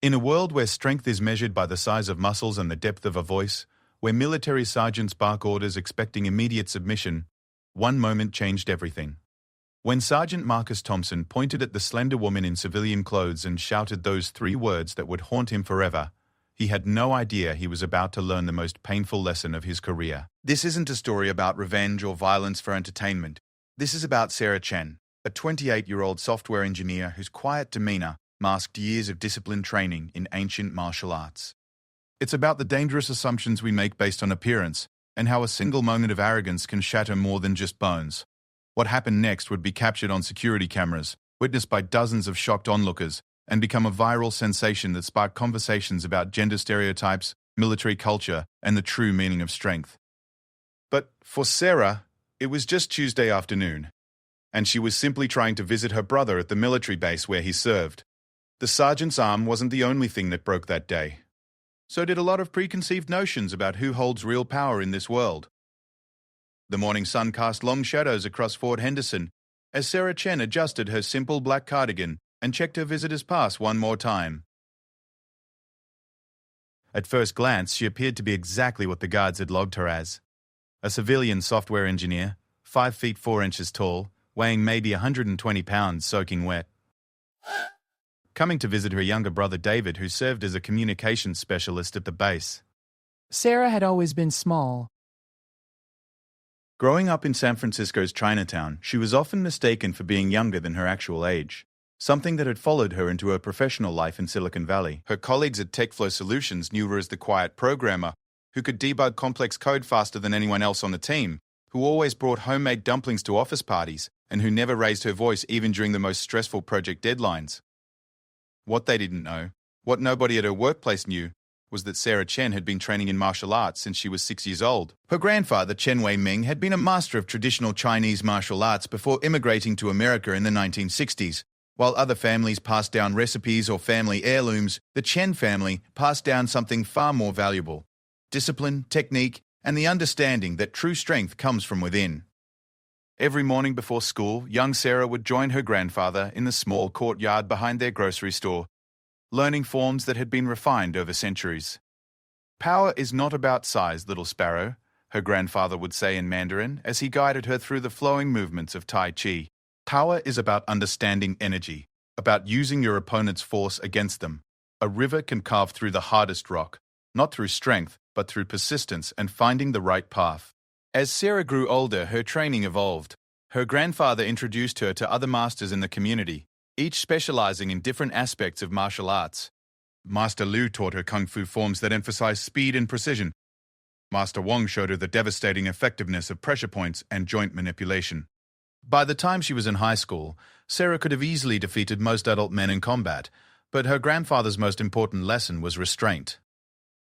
In a world where strength is measured by the size of muscles and the depth of a voice, where military sergeants bark orders expecting immediate submission, one moment changed everything. When Sergeant Marcus Thompson pointed at the slender woman in civilian clothes and shouted those 3 words that would haunt him forever, he had no idea he was about to learn the most painful lesson of his career. This isn't a story about revenge or violence for entertainment. This is about Sarah Chen, a 28-year-old software engineer whose quiet demeanor masked years of disciplined training in ancient martial arts. It's about the dangerous assumptions we make based on appearance, and how a single moment of arrogance can shatter more than just bones. What happened next would be captured on security cameras, witnessed by dozens of shocked onlookers, and become a viral sensation that sparked conversations about gender stereotypes, military culture, and the true meaning of strength. But for Sarah, it was just Tuesday afternoon, and she was simply trying to visit her brother at the military base where he served. The sergeant's arm wasn't the only thing that broke that day. So did a lot of preconceived notions about who holds real power in this world. The morning sun cast long shadows across Fort Henderson as Sarah Chen adjusted her simple black cardigan and checked her visitor's pass one more time. At first glance, she appeared to be exactly what the guards had logged her as. A civilian software engineer, 5 feet 4 inches tall, weighing maybe 120 pounds soaking wet. Coming to visit her younger brother David, who served as a communications specialist at the base. Sarah had always been small. Growing up in San Francisco's Chinatown, she was often mistaken for being younger than her actual age, something that had followed her into her professional life in Silicon Valley. Her colleagues at TechFlow Solutions knew her as the quiet programmer who could debug complex code faster than anyone else on the team, who always brought homemade dumplings to office parties, and who never raised her voice even during the most stressful project deadlines. What they didn't know, what nobody at her workplace knew, was that Sarah Chen had been training in martial arts since she was 6 years old. Her grandfather, Chen Wei-ming, had been a master of traditional Chinese martial arts before immigrating to America in the 1960s. While other families passed down recipes or family heirlooms, the Chen family passed down something far more valuable: discipline, technique, and the understanding that true strength comes from within. Every morning before school, young Sarah would join her grandfather in the small courtyard behind their grocery store, learning forms that had been refined over centuries. "Power is not about size, little sparrow," her grandfather would say in Mandarin as he guided her through the flowing movements of Tai Chi. "Power is about understanding energy, about using your opponent's force against them. A river can carve through the hardest rock, not through strength, but through persistence and finding the right path." As Sarah grew older, her training evolved. Her grandfather introduced her to other masters in the community, each specializing in different aspects of martial arts. Master Liu taught her kung fu forms that emphasized speed and precision. Master Wong showed her the devastating effectiveness of pressure points and joint manipulation. By the time she was in high school, Sarah could have easily defeated most adult men in combat, but her grandfather's most important lesson was restraint.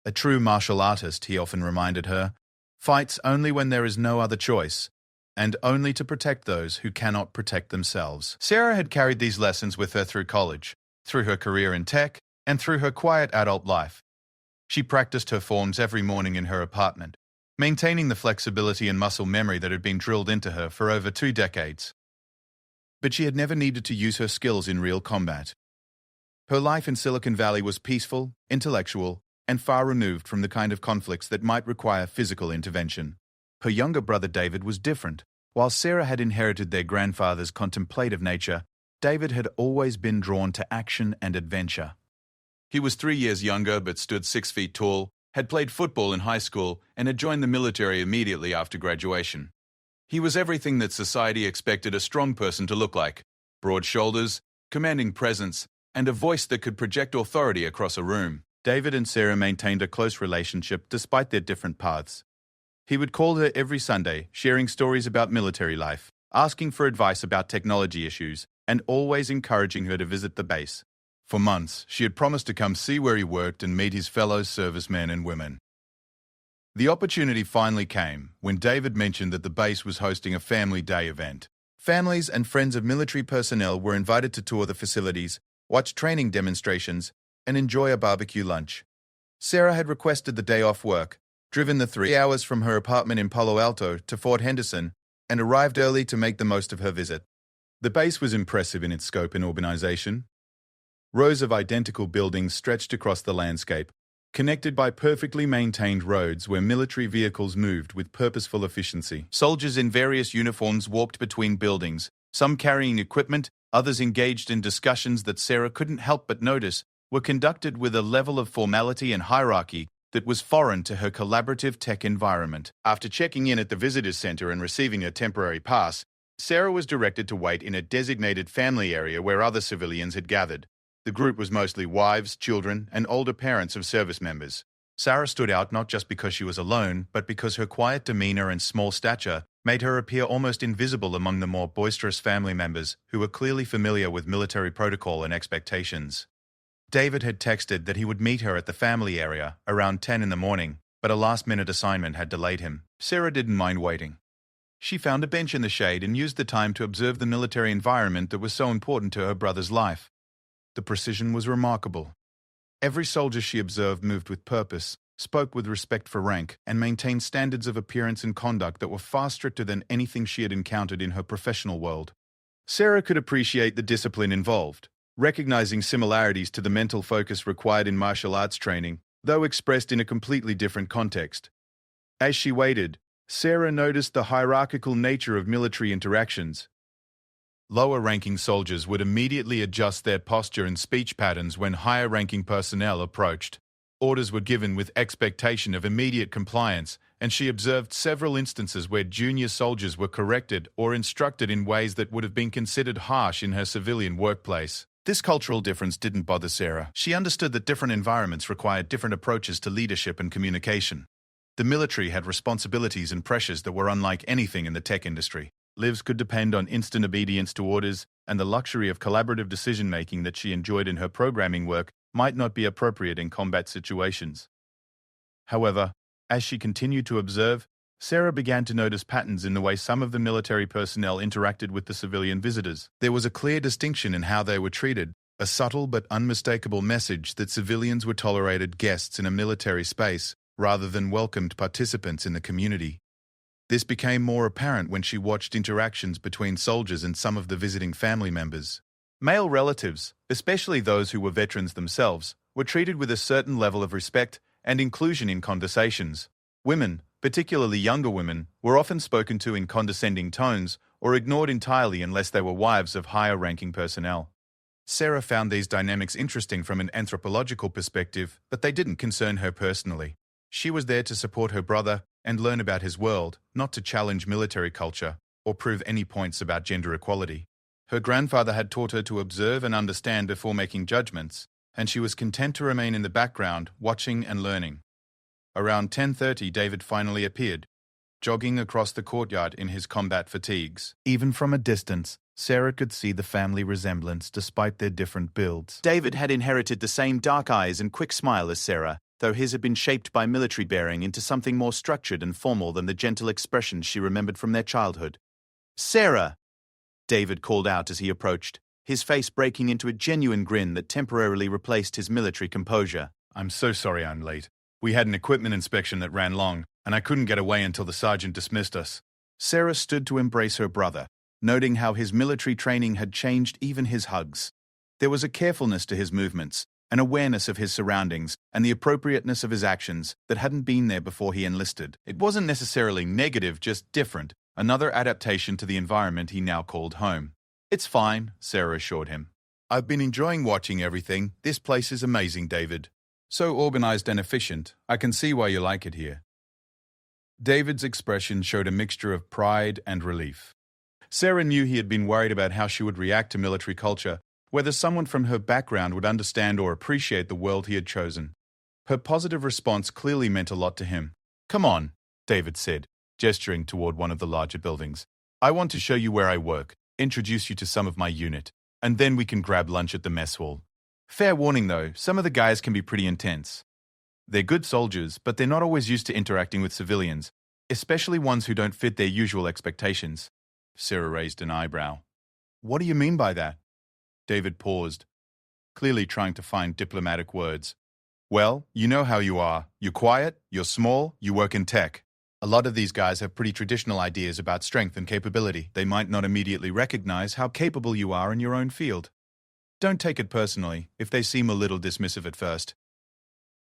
A true martial artist, he often reminded her, fights only when there is no other choice, and only to protect those who cannot protect themselves. Sarah had carried these lessons with her through college, through her career in tech, and through her quiet adult life. She practiced her forms every morning in her apartment, maintaining the flexibility and muscle memory that had been drilled into her for over 2 decades. But she had never needed to use her skills in real combat. Her life in Silicon Valley was peaceful, intellectual, and far removed from the kind of conflicts that might require physical intervention. Her younger brother David was different. While Sarah had inherited their grandfather's contemplative nature, David had always been drawn to action and adventure. He was 3 years younger but stood 6 feet tall, had played football in high school, and had joined the military immediately after graduation. He was everything that society expected a strong person to look like: broad shoulders, commanding presence, and a voice that could project authority across a room. David and Sarah maintained a close relationship despite their different paths. He would call her every Sunday, sharing stories about military life, asking for advice about technology issues, and always encouraging her to visit the base. For months, she had promised to come see where he worked and meet his fellow servicemen and women. The opportunity finally came when David mentioned that the base was hosting a family day event. Families and friends of military personnel were invited to tour the facilities, watch training demonstrations, and enjoy a barbecue lunch. Sarah had requested the day off work, driven the 3 hours from her apartment in Palo Alto to Fort Henderson, and arrived early to make the most of her visit. The base was impressive in its scope and organization. Rows of identical buildings stretched across the landscape, connected by perfectly maintained roads where military vehicles moved with purposeful efficiency. Soldiers in various uniforms walked between buildings, some carrying equipment, others engaged in discussions that Sarah couldn't help but notice were conducted with a level of formality and hierarchy that was foreign to her collaborative tech environment. After checking in at the visitors center and receiving a temporary pass, Sarah was directed to wait in a designated family area where other civilians had gathered. The group was mostly wives, children, and older parents of service members. Sarah stood out not just because she was alone, but because her quiet demeanor and small stature made her appear almost invisible among the more boisterous family members who were clearly familiar with military protocol and expectations. David had texted that he would meet her at the family area around 10 in the morning, but a last-minute assignment had delayed him. Sarah didn't mind waiting. She found a bench in the shade and used the time to observe the military environment that was so important to her brother's life. The precision was remarkable. Every soldier she observed moved with purpose, spoke with respect for rank, and maintained standards of appearance and conduct that were far stricter than anything she had encountered in her professional world. Sarah could appreciate the discipline involved, recognizing similarities to the mental focus required in martial arts training, though expressed in a completely different context. As she waited, Sarah noticed the hierarchical nature of military interactions. Lower-ranking soldiers would immediately adjust their posture and speech patterns when higher-ranking personnel approached. Orders were given with expectation of immediate compliance, and she observed several instances where junior soldiers were corrected or instructed in ways that would have been considered harsh in her civilian workplace. This cultural difference didn't bother Sarah. She understood that different environments required different approaches to leadership and communication. The military had responsibilities and pressures that were unlike anything in the tech industry. Lives could depend on instant obedience to orders, and the luxury of collaborative decision-making that she enjoyed in her programming work might not be appropriate in combat situations. However, as she continued to observe, Sarah began to notice patterns in the way some of the military personnel interacted with the civilian visitors. There was a clear distinction in how they were treated, a subtle but unmistakable message that civilians were tolerated guests in a military space rather than welcomed participants in the community. This became more apparent when she watched interactions between soldiers and some of the visiting family members. Male relatives, especially those who were veterans themselves, were treated with a certain level of respect and inclusion in conversations. Women, particularly younger women, were often spoken to in condescending tones or ignored entirely unless they were wives of higher-ranking personnel. Sarah found these dynamics interesting from an anthropological perspective, but they didn't concern her personally. She was there to support her brother and learn about his world, not to challenge military culture or prove any points about gender equality. Her grandfather had taught her to observe and understand before making judgments, and she was content to remain in the background, watching and learning. Around 10:30, David finally appeared, jogging across the courtyard in his combat fatigues. Even from a distance, Sarah could see the family resemblance despite their different builds. David had inherited the same dark eyes and quick smile as Sarah, though his had been shaped by military bearing into something more structured and formal than the gentle expressions she remembered from their childhood. "Sarah!" David called out as he approached, his face breaking into a genuine grin that temporarily replaced his military composure. "I'm so sorry I'm late. We had an equipment inspection that ran long, and I couldn't get away until the sergeant dismissed us." Sarah stood to embrace her brother, noting how his military training had changed even his hugs. There was a carefulness to his movements, an awareness of his surroundings, and the appropriateness of his actions that hadn't been there before he enlisted. It wasn't necessarily negative, just different, another adaptation to the environment he now called home. "It's fine," Sarah assured him. "I've been enjoying watching everything. This place is amazing, David. So organized and efficient. I can see why you like it here." David's expression showed a mixture of pride and relief. Sarah knew he had been worried about how she would react to military culture, whether someone from her background would understand or appreciate the world he had chosen. Her positive response clearly meant a lot to him. "Come on," David said, gesturing toward one of the larger buildings. "I want to show you where I work, introduce you to some of my unit, and then we can grab lunch at the mess hall. Fair warning though, some of the guys can be pretty intense. They're good soldiers, but they're not always used to interacting with civilians, especially ones who don't fit their usual expectations." Sarah raised an eyebrow. "What do you mean by that?" David paused, clearly trying to find diplomatic words. "Well, you know how you are. You're quiet, you're small, you work in tech. A lot of these guys have pretty traditional ideas about strength and capability. They might not immediately recognize how capable you are in your own field. Don't take it personally if they seem a little dismissive at first.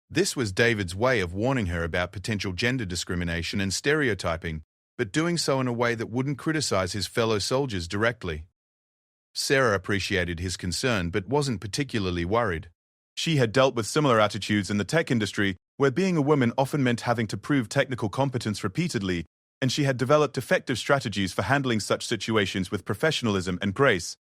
This was David's way of warning her about potential gender discrimination and stereotyping, but doing so in a way that wouldn't criticize his fellow soldiers directly. Sarah appreciated his concern but wasn't particularly worried. She had dealt with similar attitudes in the tech industry, where being a woman often meant having to prove technical competence repeatedly, and she had developed effective strategies for handling such situations with professionalism and grace.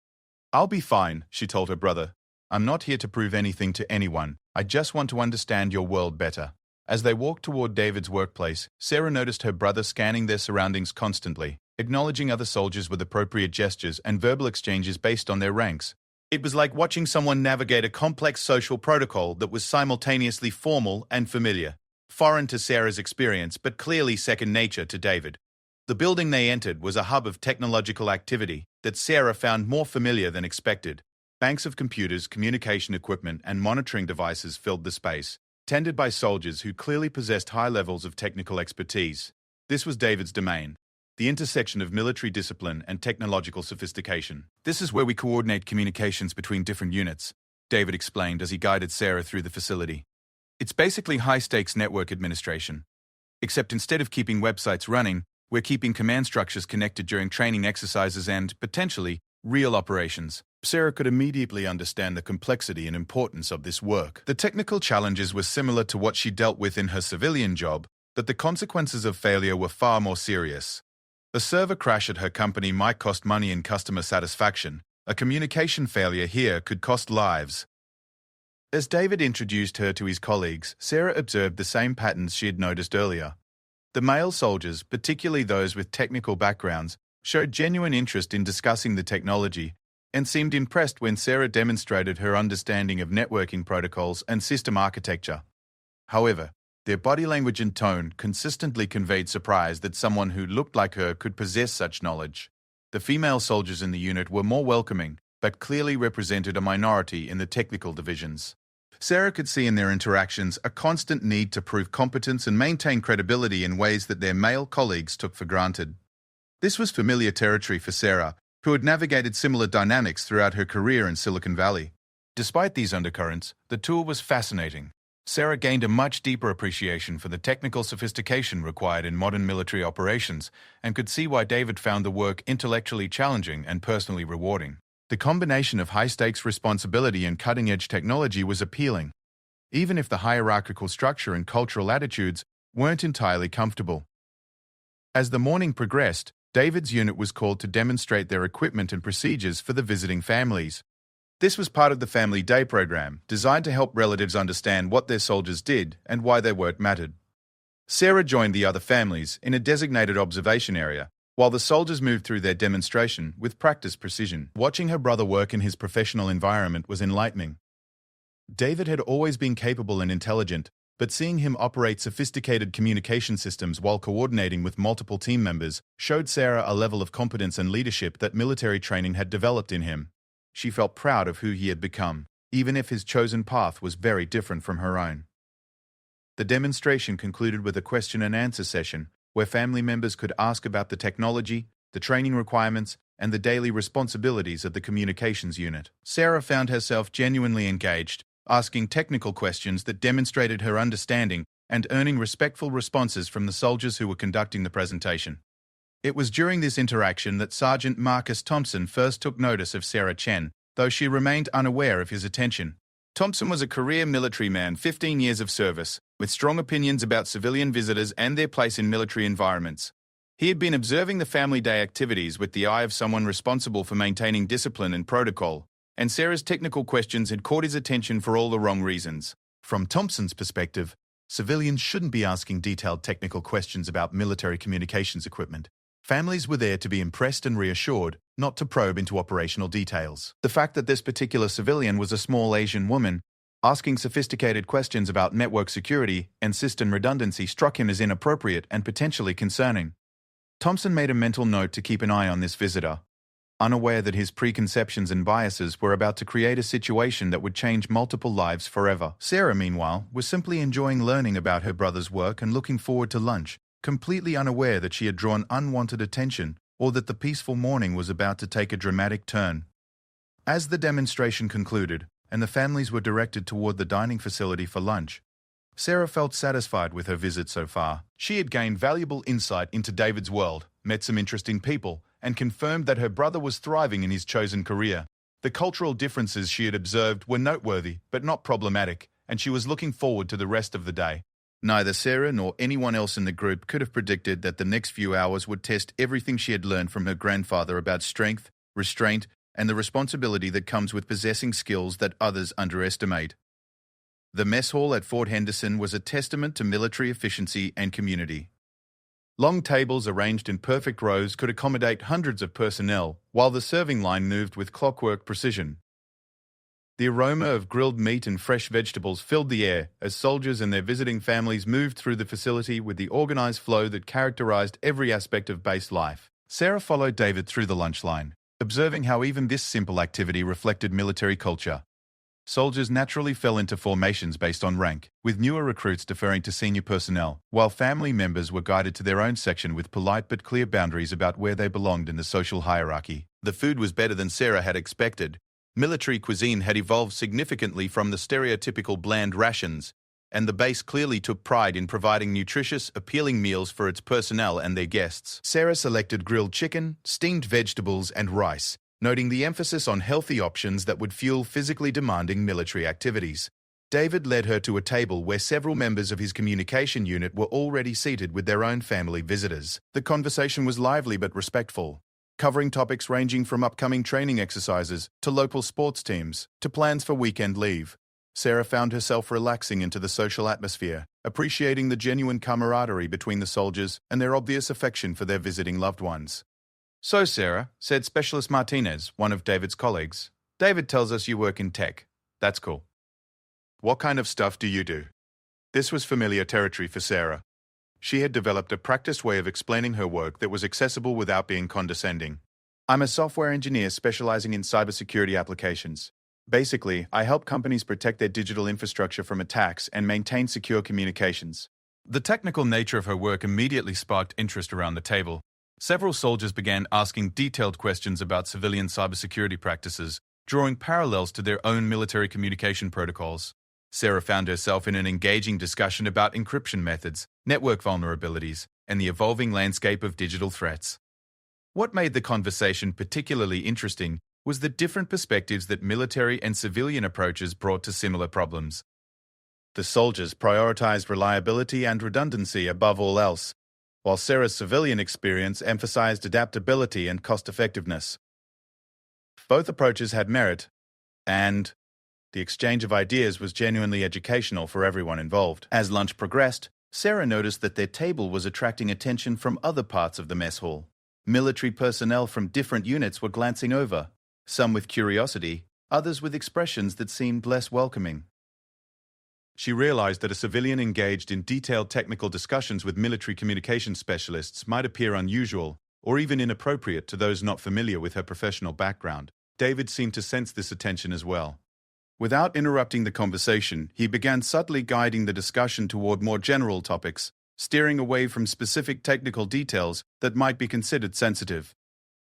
"I'll be fine," she told her brother. "I'm not here to prove anything to anyone. I just want to understand your world better." As they walked toward David's workplace, Sarah noticed her brother scanning their surroundings constantly, acknowledging other soldiers with appropriate gestures and verbal exchanges based on their ranks. It was like watching someone navigate a complex social protocol that was simultaneously formal and familiar, foreign to Sarah's experience but clearly second nature to David. The building they entered was a hub of technological activity that Sarah found more familiar than expected. Banks of computers, communication equipment, and monitoring devices filled the space, tended by soldiers who clearly possessed high levels of technical expertise. This was David's domain, the intersection of military discipline and technological sophistication. "This is where we coordinate communications between different units," David explained as he guided Sarah through the facility. "It's basically high-stakes network administration. Except instead of keeping websites running, we're keeping command structures connected during training exercises and, potentially, real operations." Sarah could immediately understand the complexity and importance of this work. The technical challenges were similar to what she dealt with in her civilian job, but the consequences of failure were far more serious. A server crash at her company might cost money in customer satisfaction. A communication failure here could cost lives. As David introduced her to his colleagues, Sarah observed the same patterns she had noticed earlier. The male soldiers, particularly those with technical backgrounds, showed genuine interest in discussing the technology and seemed impressed when Sarah demonstrated her understanding of networking protocols and system architecture. However, their body language and tone consistently conveyed surprise that someone who looked like her could possess such knowledge. The female soldiers in the unit were more welcoming, but clearly represented a minority in the technical divisions. Sarah could see in their interactions a constant need to prove competence and maintain credibility in ways that their male colleagues took for granted. This was familiar territory for Sarah, who had navigated similar dynamics throughout her career in Silicon Valley. Despite these undercurrents, the tour was fascinating. Sarah gained a much deeper appreciation for the technical sophistication required in modern military operations and could see why David found the work intellectually challenging and personally rewarding. The combination of high-stakes responsibility and cutting-edge technology was appealing, even if the hierarchical structure and cultural attitudes weren't entirely comfortable. As the morning progressed, David's unit was called to demonstrate their equipment and procedures for the visiting families. This was part of the Family Day program, designed to help relatives understand what their soldiers did and why their work mattered. Sarah joined the other families in a designated observation area, while the soldiers moved through their demonstration with practiced precision. Watching her brother work in his professional environment was enlightening. David had always been capable and intelligent, but seeing him operate sophisticated communication systems while coordinating with multiple team members showed Sarah a level of competence and leadership that military training had developed in him. She felt proud of who he had become, even if his chosen path was very different from her own. The demonstration concluded with a question and answer session, where family members could ask about the technology, the training requirements, and the daily responsibilities of the communications unit. Sarah found herself genuinely engaged, asking technical questions that demonstrated her understanding and earning respectful responses from the soldiers who were conducting the presentation. It was during this interaction that Sergeant Marcus Thompson first took notice of Sarah Chen, though she remained unaware of his attention. Thompson was a career military man, 15 years of service, with strong opinions about civilian visitors and their place in military environments. He had been observing the Family Day activities with the eye of someone responsible for maintaining discipline and protocol, and Sarah's technical questions had caught his attention for all the wrong reasons. From Thompson's perspective, civilians shouldn't be asking detailed technical questions about military communications equipment. Families were there to be impressed and reassured, not to probe into operational details. The fact that this particular civilian was a small Asian woman, asking sophisticated questions about network security and system redundancy struck him as inappropriate and potentially concerning. Thompson made a mental note to keep an eye on this visitor, unaware that his preconceptions and biases were about to create a situation that would change multiple lives forever. Sarah, meanwhile, was simply enjoying learning about her brother's work and looking forward to lunch, completely unaware that she had drawn unwanted attention or that the peaceful morning was about to take a dramatic turn. As the demonstration concluded, and the families were directed toward the dining facility for lunch, Sarah felt satisfied with her visit so far. She had gained valuable insight into David's world, met some interesting people, and confirmed that her brother was thriving in his chosen career. The cultural differences she had observed were noteworthy, but not problematic, and she was looking forward to the rest of the day. Neither Sarah nor anyone else in the group could have predicted that the next few hours would test everything she had learned from her grandfather about strength, restraint, and the responsibility that comes with possessing skills that others underestimate. The mess hall at Fort Henderson was a testament to military efficiency and community. Long tables arranged in perfect rows could accommodate hundreds of personnel, while the serving line moved with clockwork precision. The aroma of grilled meat and fresh vegetables filled the air as soldiers and their visiting families moved through the facility with the organized flow that characterized every aspect of base life. Sarah followed David through the lunch line, observing how even this simple activity reflected military culture. Soldiers naturally fell into formations based on rank, with newer recruits deferring to senior personnel, while family members were guided to their own section with polite but clear boundaries about where they belonged in the social hierarchy. The food was better than Sarah had expected. Military cuisine had evolved significantly from the stereotypical bland rations, and the base clearly took pride in providing nutritious, appealing meals for its personnel and their guests. Sarah selected grilled chicken, steamed vegetables, and rice, noting the emphasis on healthy options that would fuel physically demanding military activities. David led her to a table where several members of his communication unit were already seated with their own family visitors. The conversation was lively but respectful, covering topics ranging from upcoming training exercises to local sports teams to plans for weekend leave. Sarah found herself relaxing into the social atmosphere, appreciating the genuine camaraderie between the soldiers and their obvious affection for their visiting loved ones. "So, Sarah," said Specialist Martinez, one of David's colleagues, "David tells us you work in tech. That's cool. What kind of stuff do you do?" This was familiar territory for Sarah. She had developed a practiced way of explaining her work that was accessible without being condescending. "I'm a software engineer specializing in cybersecurity applications. Basically, I help companies protect their digital infrastructure from attacks and maintain secure communications." The technical nature of her work immediately sparked interest around the table. Several soldiers began asking detailed questions about civilian cybersecurity practices, drawing parallels to their own military communication protocols. Sarah found herself in an engaging discussion about encryption methods, network vulnerabilities, and the evolving landscape of digital threats. What made the conversation particularly interesting was the different perspectives that military and civilian approaches brought to similar problems. The soldiers prioritized reliability and redundancy above all else, while Sarah's civilian experience emphasized adaptability and cost-effectiveness. Both approaches had merit, and the exchange of ideas was genuinely educational for everyone involved. As lunch progressed, Sarah noticed that their table was attracting attention from other parts of the mess hall. Military personnel from different units were glancing over, some with curiosity, others with expressions that seemed less welcoming. She realized that a civilian engaged in detailed technical discussions with military communication specialists might appear unusual or even inappropriate to those not familiar with her professional background. David seemed to sense this attention as well. Without interrupting the conversation, he began subtly guiding the discussion toward more general topics, steering away from specific technical details that might be considered sensitive.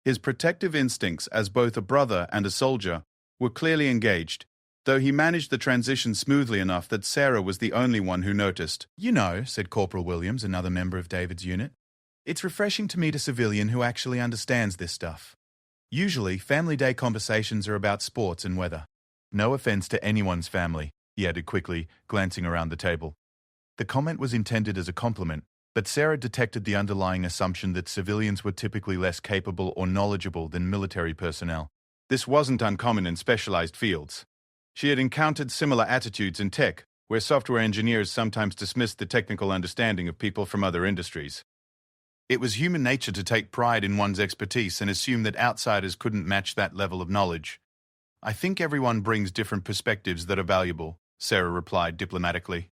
His protective instincts as both a brother and a soldier were clearly engaged, though he managed the transition smoothly enough that Sarah was the only one who noticed. "You know," said Corporal Williams, another member of David's unit, "it's refreshing to meet a civilian who actually understands this stuff. Usually, family day conversations are about sports and weather. No offense to anyone's family," he added quickly, glancing around the table. The comment was intended as a compliment, but Sarah detected the underlying assumption that civilians were typically less capable or knowledgeable than military personnel. This wasn't uncommon in specialized fields. She had encountered similar attitudes in tech, where software engineers sometimes dismissed the technical understanding of people from other industries. It was human nature to take pride in one's expertise and assume that outsiders couldn't match that level of knowledge. "I think everyone brings different perspectives that are valuable," Sarah replied diplomatically.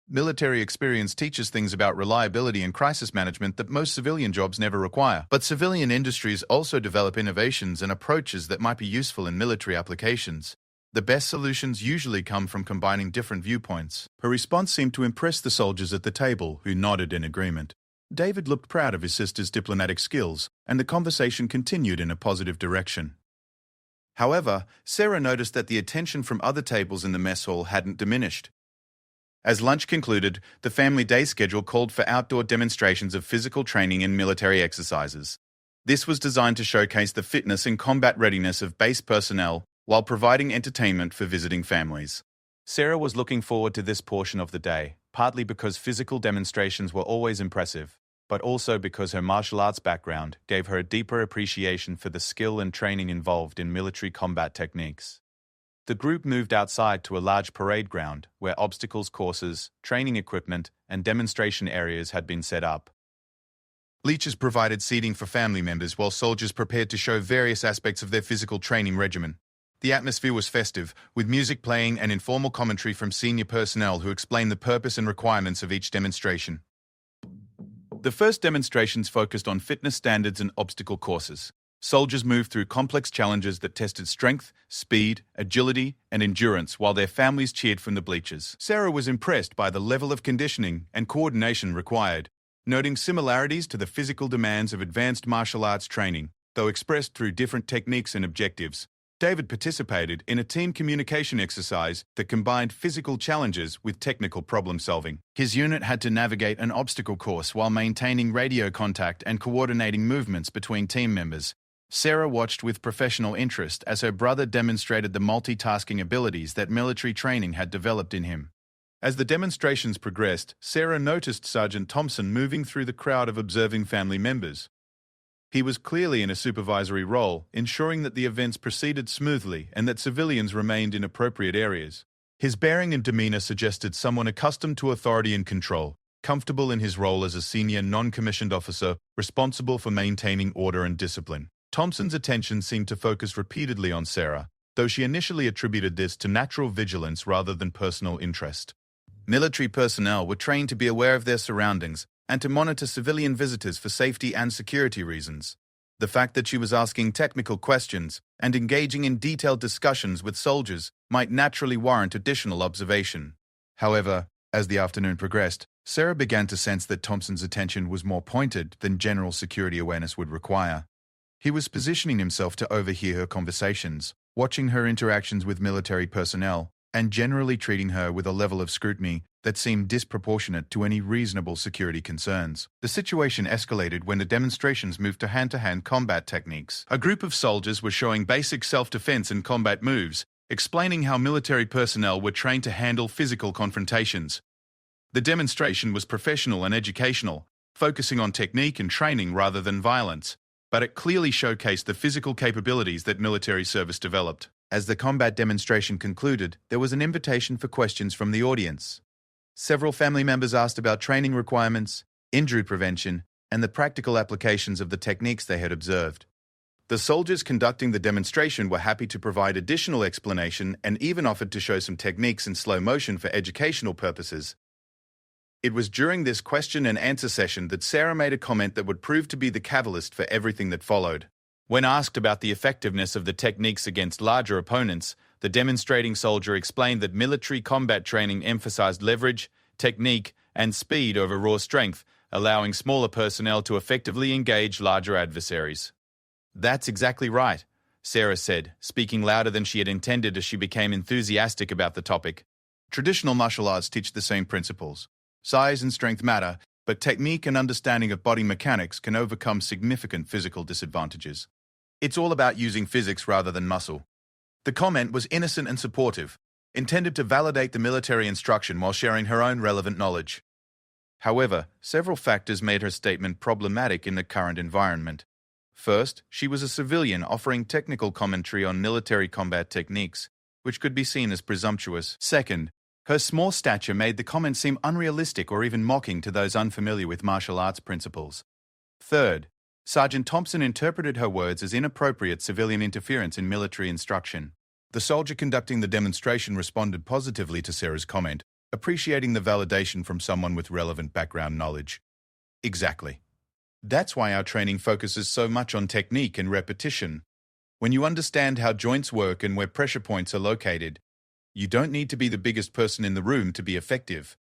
"Military experience teaches things about reliability and crisis management that most civilian jobs never require. But civilian industries also develop innovations and approaches that might be useful in military applications. The best solutions usually come from combining different viewpoints." Her response seemed to impress the soldiers at the table, who nodded in agreement. David looked proud of his sister's diplomatic skills, and the conversation continued in a positive direction. However, Sarah noticed that the attention from other tables in the mess hall hadn't diminished. As lunch concluded, the family day schedule called for outdoor demonstrations of physical training and military exercises. This was designed to showcase the fitness and combat readiness of base personnel while providing entertainment for visiting families. Sarah was looking forward to this portion of the day, partly because physical demonstrations were always impressive, but also because her martial arts background gave her a deeper appreciation for the skill and training involved in military combat techniques. The group moved outside to a large parade ground where obstacles courses, training equipment, and demonstration areas had been set up. Bleachers provided seating for family members while soldiers prepared to show various aspects of their physical training regimen. The atmosphere was festive, with music playing and informal commentary from senior personnel who explained the purpose and requirements of each demonstration. The first demonstrations focused on fitness standards and obstacle courses. Soldiers moved through complex challenges that tested strength, speed, agility, and endurance while their families cheered from the bleachers. Sarah was impressed by the level of conditioning and coordination required, noting similarities to the physical demands of advanced martial arts training, though expressed through different techniques and objectives. David participated in a team communication exercise that combined physical challenges with technical problem-solving. His unit had to navigate an obstacle course while maintaining radio contact and coordinating movements between team members. Sarah watched with professional interest as her brother demonstrated the multitasking abilities that military training had developed in him. As the demonstrations progressed, Sarah noticed Sergeant Thompson moving through the crowd of observing family members. He was clearly in a supervisory role, ensuring that the events proceeded smoothly and that civilians remained in appropriate areas. His bearing and demeanor suggested someone accustomed to authority and control, comfortable in his role as a senior non-commissioned officer responsible for maintaining order and discipline. Thompson's attention seemed to focus repeatedly on Sarah, though she initially attributed this to natural vigilance rather than personal interest. Military personnel were trained to be aware of their surroundings and to monitor civilian visitors for safety and security reasons. The fact that she was asking technical questions and engaging in detailed discussions with soldiers might naturally warrant additional observation. However, as the afternoon progressed, Sarah began to sense that Thompson's attention was more pointed than general security awareness would require. He was positioning himself to overhear her conversations, watching her interactions with military personnel, and generally treating her with a level of scrutiny that seemed disproportionate to any reasonable security concerns. The situation escalated when the demonstrations moved to hand-to-hand combat techniques. A group of soldiers were showing basic self-defense and combat moves, explaining how military personnel were trained to handle physical confrontations. The demonstration was professional and educational, focusing on technique and training rather than violence, but it clearly showcased the physical capabilities that military service developed. As the combat demonstration concluded, there was an invitation for questions from the audience. Several family members asked about training requirements, injury prevention, and the practical applications of the techniques they had observed. The soldiers conducting the demonstration were happy to provide additional explanation and even offered to show some techniques in slow motion for educational purposes. It was during this question and answer session that Sarah made a comment that would prove to be the catalyst for everything that followed. When asked about the effectiveness of the techniques against larger opponents, the demonstrating soldier explained that military combat training emphasized leverage, technique, and speed over raw strength, allowing smaller personnel to effectively engage larger adversaries. "That's exactly right," Sarah said, speaking louder than she had intended as she became enthusiastic about the topic. Traditional martial arts teach the same principles. Size and strength matter, but technique and understanding of body mechanics can overcome significant physical disadvantages. It's all about using physics rather than muscle. The comment was innocent and supportive, intended to validate the military instruction while sharing her own relevant knowledge. However, several factors made her statement problematic in the current environment. First, she was a civilian offering technical commentary on military combat techniques, which could be seen as presumptuous. Second, her small stature made the comment seem unrealistic or even mocking to those unfamiliar with martial arts principles. Third, Sergeant Thompson interpreted her words as inappropriate civilian interference in military instruction. The soldier conducting the demonstration responded positively to Sarah's comment, appreciating the validation from someone with relevant background knowledge. Exactly. That's why our training focuses so much on technique and repetition. When you understand how joints work and where pressure points are located, you don't need to be the biggest person in the room to be effective.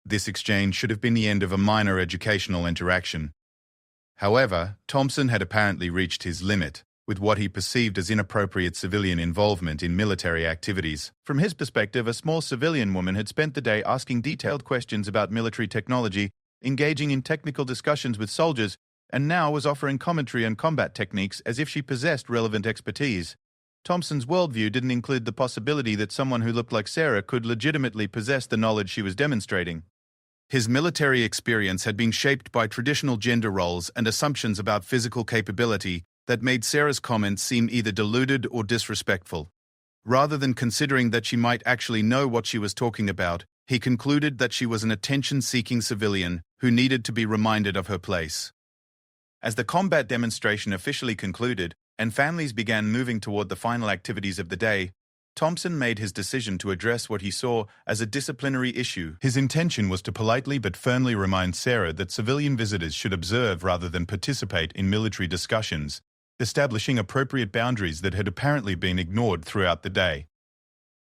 This exchange should have been the end of a minor educational interaction. However, Thompson had apparently reached his limit. with what he perceived as inappropriate civilian involvement in military activities. From his perspective, a small civilian woman had spent the day asking detailed questions about military technology, engaging in technical discussions with soldiers, and now was offering commentary on combat techniques as if she possessed relevant expertise. Thompson's worldview didn't include the possibility that someone who looked like Sarah could legitimately possess the knowledge she was demonstrating. His military experience had been shaped by traditional gender roles and assumptions about physical capability that made Sarah's comments seem either deluded or disrespectful. Rather than considering that she might actually know what she was talking about, he concluded that she was an attention-seeking civilian who needed to be reminded of her place. As the combat demonstration officially concluded and families began moving toward the final activities of the day, Thompson made his decision to address what he saw as a disciplinary issue. His intention was to politely but firmly remind Sarah that civilian visitors should observe rather than participate in military discussions, establishing appropriate boundaries that had apparently been ignored throughout the day.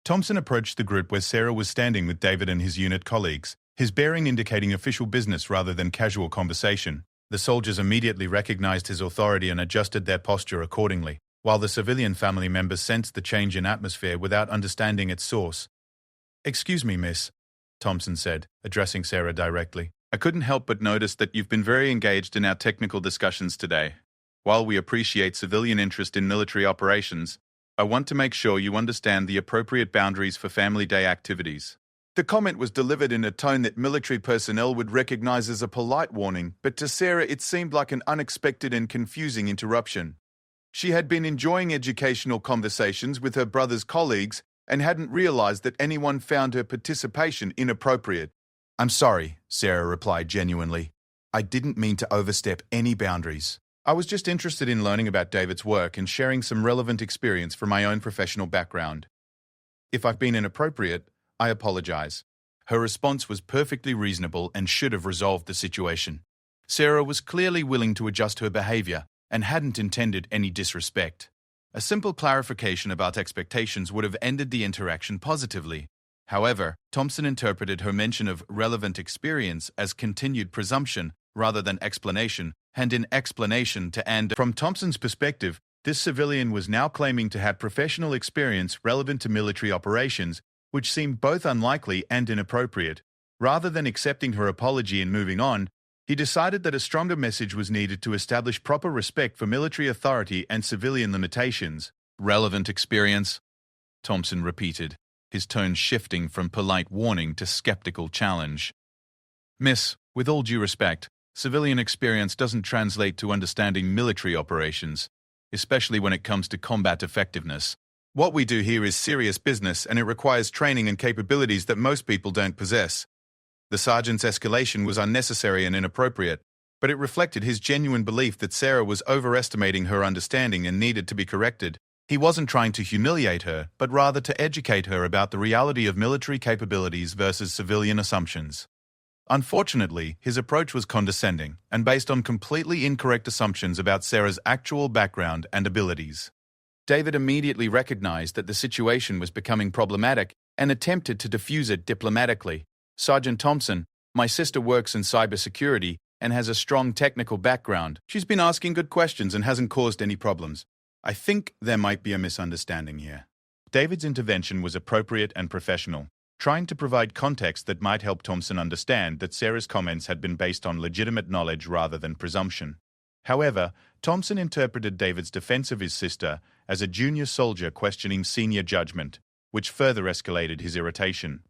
Thompson approached the group where Sarah was standing with David and his unit colleagues, his bearing indicating official business rather than casual conversation. The soldiers immediately recognized his authority and adjusted their posture accordingly, while the civilian family members sensed the change in atmosphere without understanding its source. "Excuse me, miss," Thompson said, addressing Sarah directly. "I couldn't help but notice that you've been very engaged in our technical discussions today. While we appreciate civilian interest in military operations, I want to make sure you understand the appropriate boundaries for family day activities." The comment was delivered in a tone that military personnel would recognize as a polite warning, but to Sarah it seemed like an unexpected and confusing interruption. She had been enjoying educational conversations with her brother's colleagues and hadn't realized that anyone found her participation inappropriate. "I'm sorry," Sarah replied genuinely. "I didn't mean to overstep any boundaries. I was just interested in learning about David's work and sharing some relevant experience from my own professional background. If I've been inappropriate, I apologize." Her response was perfectly reasonable and should have resolved the situation. Sarah was clearly willing to adjust her behavior and hadn't intended any disrespect. A simple clarification about expectations would have ended the interaction positively. However, Thompson interpreted her mention of relevant experience as continued presumption rather than explanation, and in explanation to and. From Thompson's perspective, this civilian was now claiming to have professional experience relevant to military operations, which seemed both unlikely and inappropriate. Rather than accepting her apology and moving on, he decided that a stronger message was needed to establish proper respect for military authority and civilian limitations. "Relevant experience?" Thompson repeated, his tone shifting from polite warning to skeptical challenge. "Miss, with all due respect, civilian experience doesn't translate to understanding military operations, especially when it comes to combat effectiveness. What we do here is serious business, and it requires training and capabilities that most people don't possess." The sergeant's escalation was unnecessary and inappropriate, but it reflected his genuine belief that Sarah was overestimating her understanding and needed to be corrected. He wasn't trying to humiliate her, but rather to educate her about the reality of military capabilities versus civilian assumptions. Unfortunately, his approach was condescending and based on completely incorrect assumptions about Sarah's actual background and abilities. David immediately recognized that the situation was becoming problematic and attempted to defuse it diplomatically. "Sergeant Thompson, my sister works in cybersecurity and has a strong technical background. She's been asking good questions and hasn't caused any problems. I think there might be a misunderstanding here." David's intervention was appropriate and professional, trying to provide context that might help Thompson understand that Sarah's comments had been based on legitimate knowledge rather than presumption. However, Thompson interpreted David's defense of his sister as a junior soldier questioning senior judgment, which further escalated his irritation.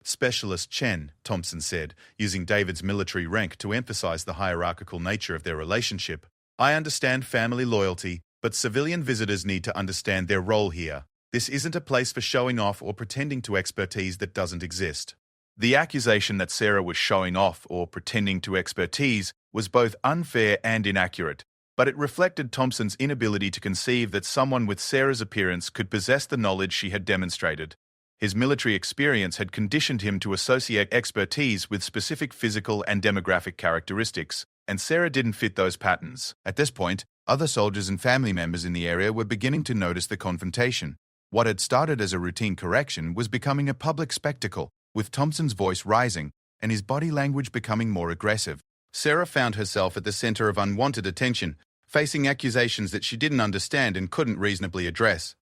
"Specialist Chen," Thompson said, using David's military rank to emphasize the hierarchical nature of their relationship, "I understand family loyalty, but civilian visitors need to understand their role here. This isn't a place for showing off or pretending to expertise that doesn't exist." The accusation that Sarah was showing off or pretending to expertise was both unfair and inaccurate, but it reflected Thompson's inability to conceive that someone with Sarah's appearance could possess the knowledge she had demonstrated. His military experience had conditioned him to associate expertise with specific physical and demographic characteristics, and Sarah didn't fit those patterns. At this point, other soldiers and family members in the area were beginning to notice the confrontation. What had started as a routine correction was becoming a public spectacle, with Thompson's voice rising and his body language becoming more aggressive. Sarah found herself at the center of unwanted attention, facing accusations that she didn't understand and couldn't reasonably address.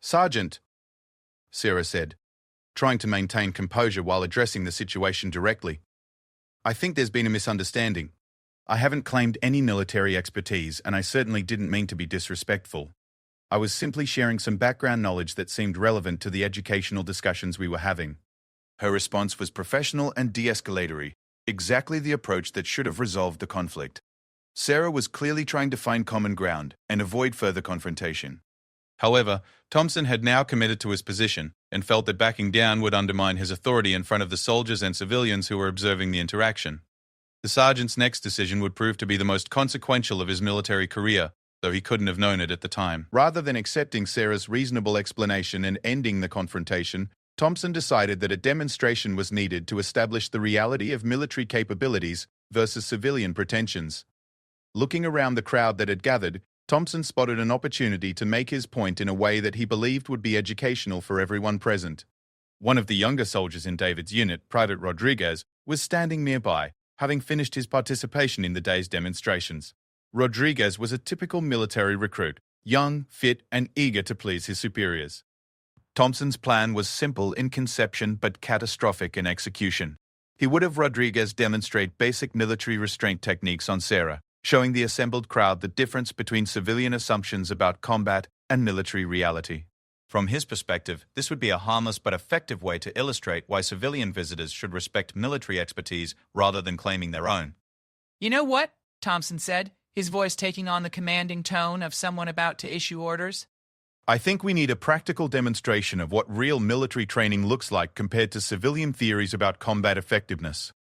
"Sergeant," Sarah said, trying to maintain composure while addressing the situation directly. "I think there's been a misunderstanding. I haven't claimed any military expertise, and I certainly didn't mean to be disrespectful. I was simply sharing some background knowledge that seemed relevant to the educational discussions we were having." Her response was professional and de-escalatory, exactly the approach that should have resolved the conflict. Sarah was clearly trying to find common ground and avoid further confrontation. However, Thompson had now committed to his position and felt that backing down would undermine his authority in front of the soldiers and civilians who were observing the interaction. The sergeant's next decision would prove to be the most consequential of his military career, though he couldn't have known it at the time. Rather than accepting Sarah's reasonable explanation and ending the confrontation, Thompson decided that a demonstration was needed to establish the reality of military capabilities versus civilian pretensions. Looking around the crowd that had gathered, Thompson spotted an opportunity to make his point in a way that he believed would be educational for everyone present. One of the younger soldiers in David's unit, Private Rodriguez, was standing nearby, having finished his participation in the day's demonstrations. Rodriguez was a typical military recruit, young, fit, and eager to please his superiors. Thompson's plan was simple in conception but catastrophic in execution. He would have Rodriguez demonstrate basic military restraint techniques on Sarah, showing the assembled crowd the difference between civilian assumptions about combat and military reality. From his perspective, this would be a harmless but effective way to illustrate why civilian visitors should respect military expertise rather than claiming their own. "You know what?" Thompson said, his voice taking on the commanding tone of someone about to issue orders. "I think we need a practical demonstration of what real military training looks like compared to civilian theories about combat effectiveness."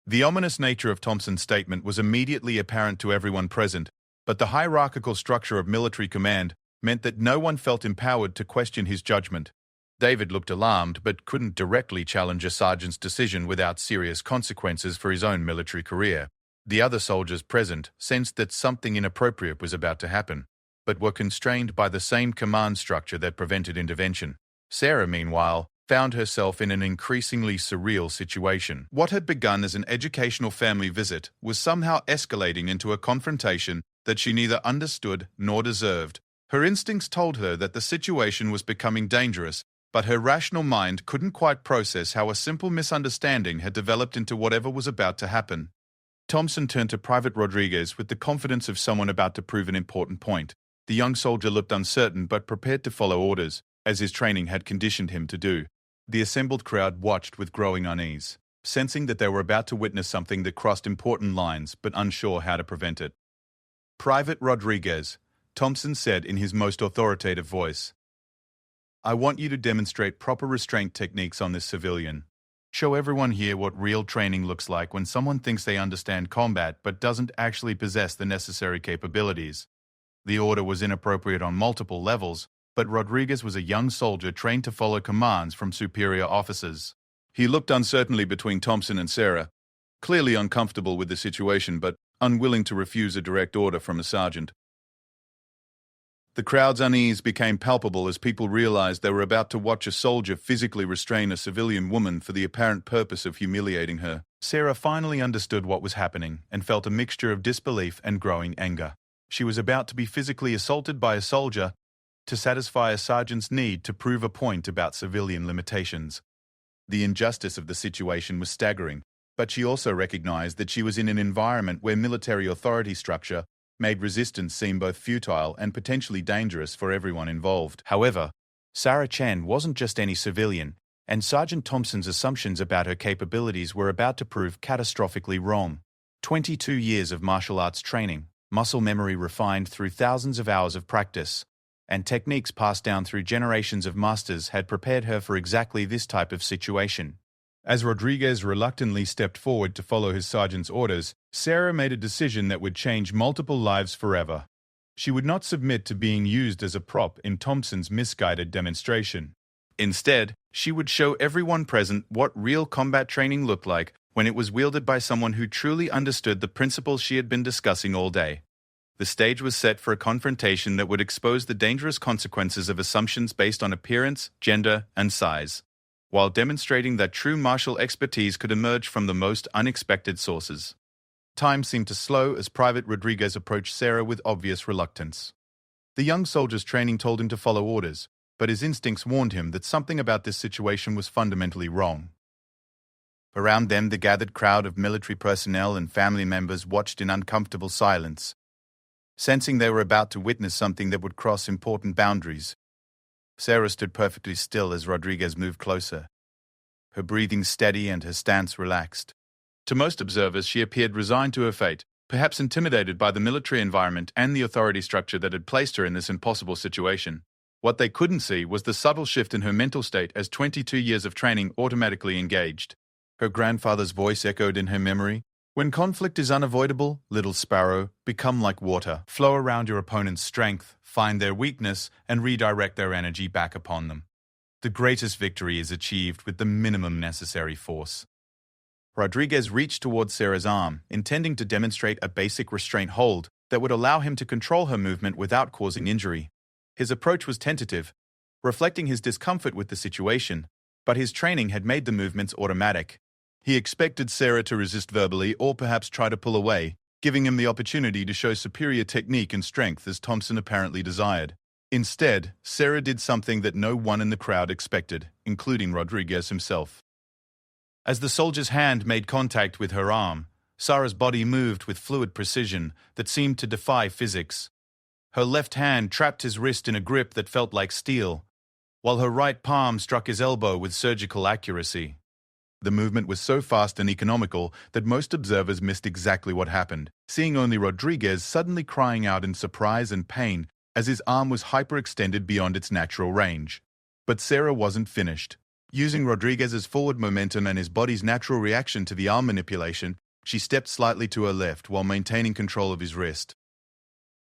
The ominous nature of Thompson's statement was immediately apparent to everyone present, but the hierarchical structure of military command meant that no one felt empowered to question his judgment. David looked alarmed but couldn't directly challenge a sergeant's decision without serious consequences for his own military career. The other soldiers present sensed that something inappropriate was about to happen, but were constrained by the same command structure that prevented intervention. Sarah, meanwhile, found herself in an increasingly surreal situation. What had begun as an educational family visit was somehow escalating into a confrontation that she neither understood nor deserved. Her instincts told her that the situation was becoming dangerous, but her rational mind couldn't quite process how a simple misunderstanding had developed into whatever was about to happen. Thompson turned to Private Rodriguez with the confidence of someone about to prove an important point. The young soldier looked uncertain but prepared to follow orders, as his training had conditioned him to do. The assembled crowd watched with growing unease, sensing that they were about to witness something that crossed important lines but unsure how to prevent it. "Private Rodriguez," Thompson said in his most authoritative voice, "I want you to demonstrate proper restraint techniques on this civilian. Show everyone here what real training looks like when someone thinks they understand combat but doesn't actually possess the necessary capabilities." The order was inappropriate on multiple levels, but Rodriguez was a young soldier trained to follow commands from superior officers. He looked uncertainly between Thompson and Sarah, clearly uncomfortable with the situation but unwilling to refuse a direct order from a sergeant. The crowd's unease became palpable as people realized they were about to watch a soldier physically restrain a civilian woman for the apparent purpose of humiliating her. Sarah finally understood what was happening and felt a mixture of disbelief and growing anger. She was about to be physically assaulted by a soldier to satisfy a sergeant's need to prove a point about civilian limitations. The injustice of the situation was staggering, but she also recognized that she was in an environment where military authority structure made resistance seem both futile and potentially dangerous for everyone involved. However, Sarah Chen wasn't just any civilian, and Sergeant Thompson's assumptions about her capabilities were about to prove catastrophically wrong. 22 years of martial arts training, muscle memory refined through thousands of hours of practice, and techniques passed down through generations of masters had prepared her for exactly this type of situation. As Rodriguez reluctantly stepped forward to follow his sergeant's orders, Sarah made a decision that would change multiple lives forever. She would not submit to being used as a prop in Thompson's misguided demonstration. Instead, she would show everyone present what real combat training looked like when it was wielded by someone who truly understood the principles she had been discussing all day. The stage was set for a confrontation that would expose the dangerous consequences of assumptions based on appearance, gender, and size, while demonstrating that true martial expertise could emerge from the most unexpected sources. Time seemed to slow as Private Rodriguez approached Sarah with obvious reluctance. The young soldier's training told him to follow orders, but his instincts warned him that something about this situation was fundamentally wrong. Around them, the gathered crowd of military personnel and family members watched in uncomfortable silence, sensing they were about to witness something that would cross important boundaries. Sarah stood perfectly still as Rodriguez moved closer, her breathing steady and her stance relaxed. To most observers, she appeared resigned to her fate, perhaps intimidated by the military environment and the authority structure that had placed her in this impossible situation. What they couldn't see was the subtle shift in her mental state as 22 years of training automatically engaged. Her grandfather's voice echoed in her memory. When conflict is unavoidable, little sparrow, become like water. Flow around your opponent's strength, find their weakness, and redirect their energy back upon them. The greatest victory is achieved with the minimum necessary force. Rodriguez reached towards Sarah's arm, intending to demonstrate a basic restraint hold that would allow him to control her movement without causing injury. His approach was tentative, reflecting his discomfort with the situation, but his training had made the movements automatic. He expected Sarah to resist verbally or perhaps try to pull away, giving him the opportunity to show superior technique and strength as Thompson apparently desired. Instead, Sarah did something that no one in the crowd expected, including Rodriguez himself. As the soldier's hand made contact with her arm, Sarah's body moved with fluid precision that seemed to defy physics. Her left hand trapped his wrist in a grip that felt like steel, while her right palm struck his elbow with surgical accuracy. The movement was so fast and economical that most observers missed exactly what happened, seeing only Rodriguez suddenly crying out in surprise and pain as his arm was hyperextended beyond its natural range. But Sarah wasn't finished. Using Rodriguez's forward momentum and his body's natural reaction to the arm manipulation, she stepped slightly to her left while maintaining control of his wrist.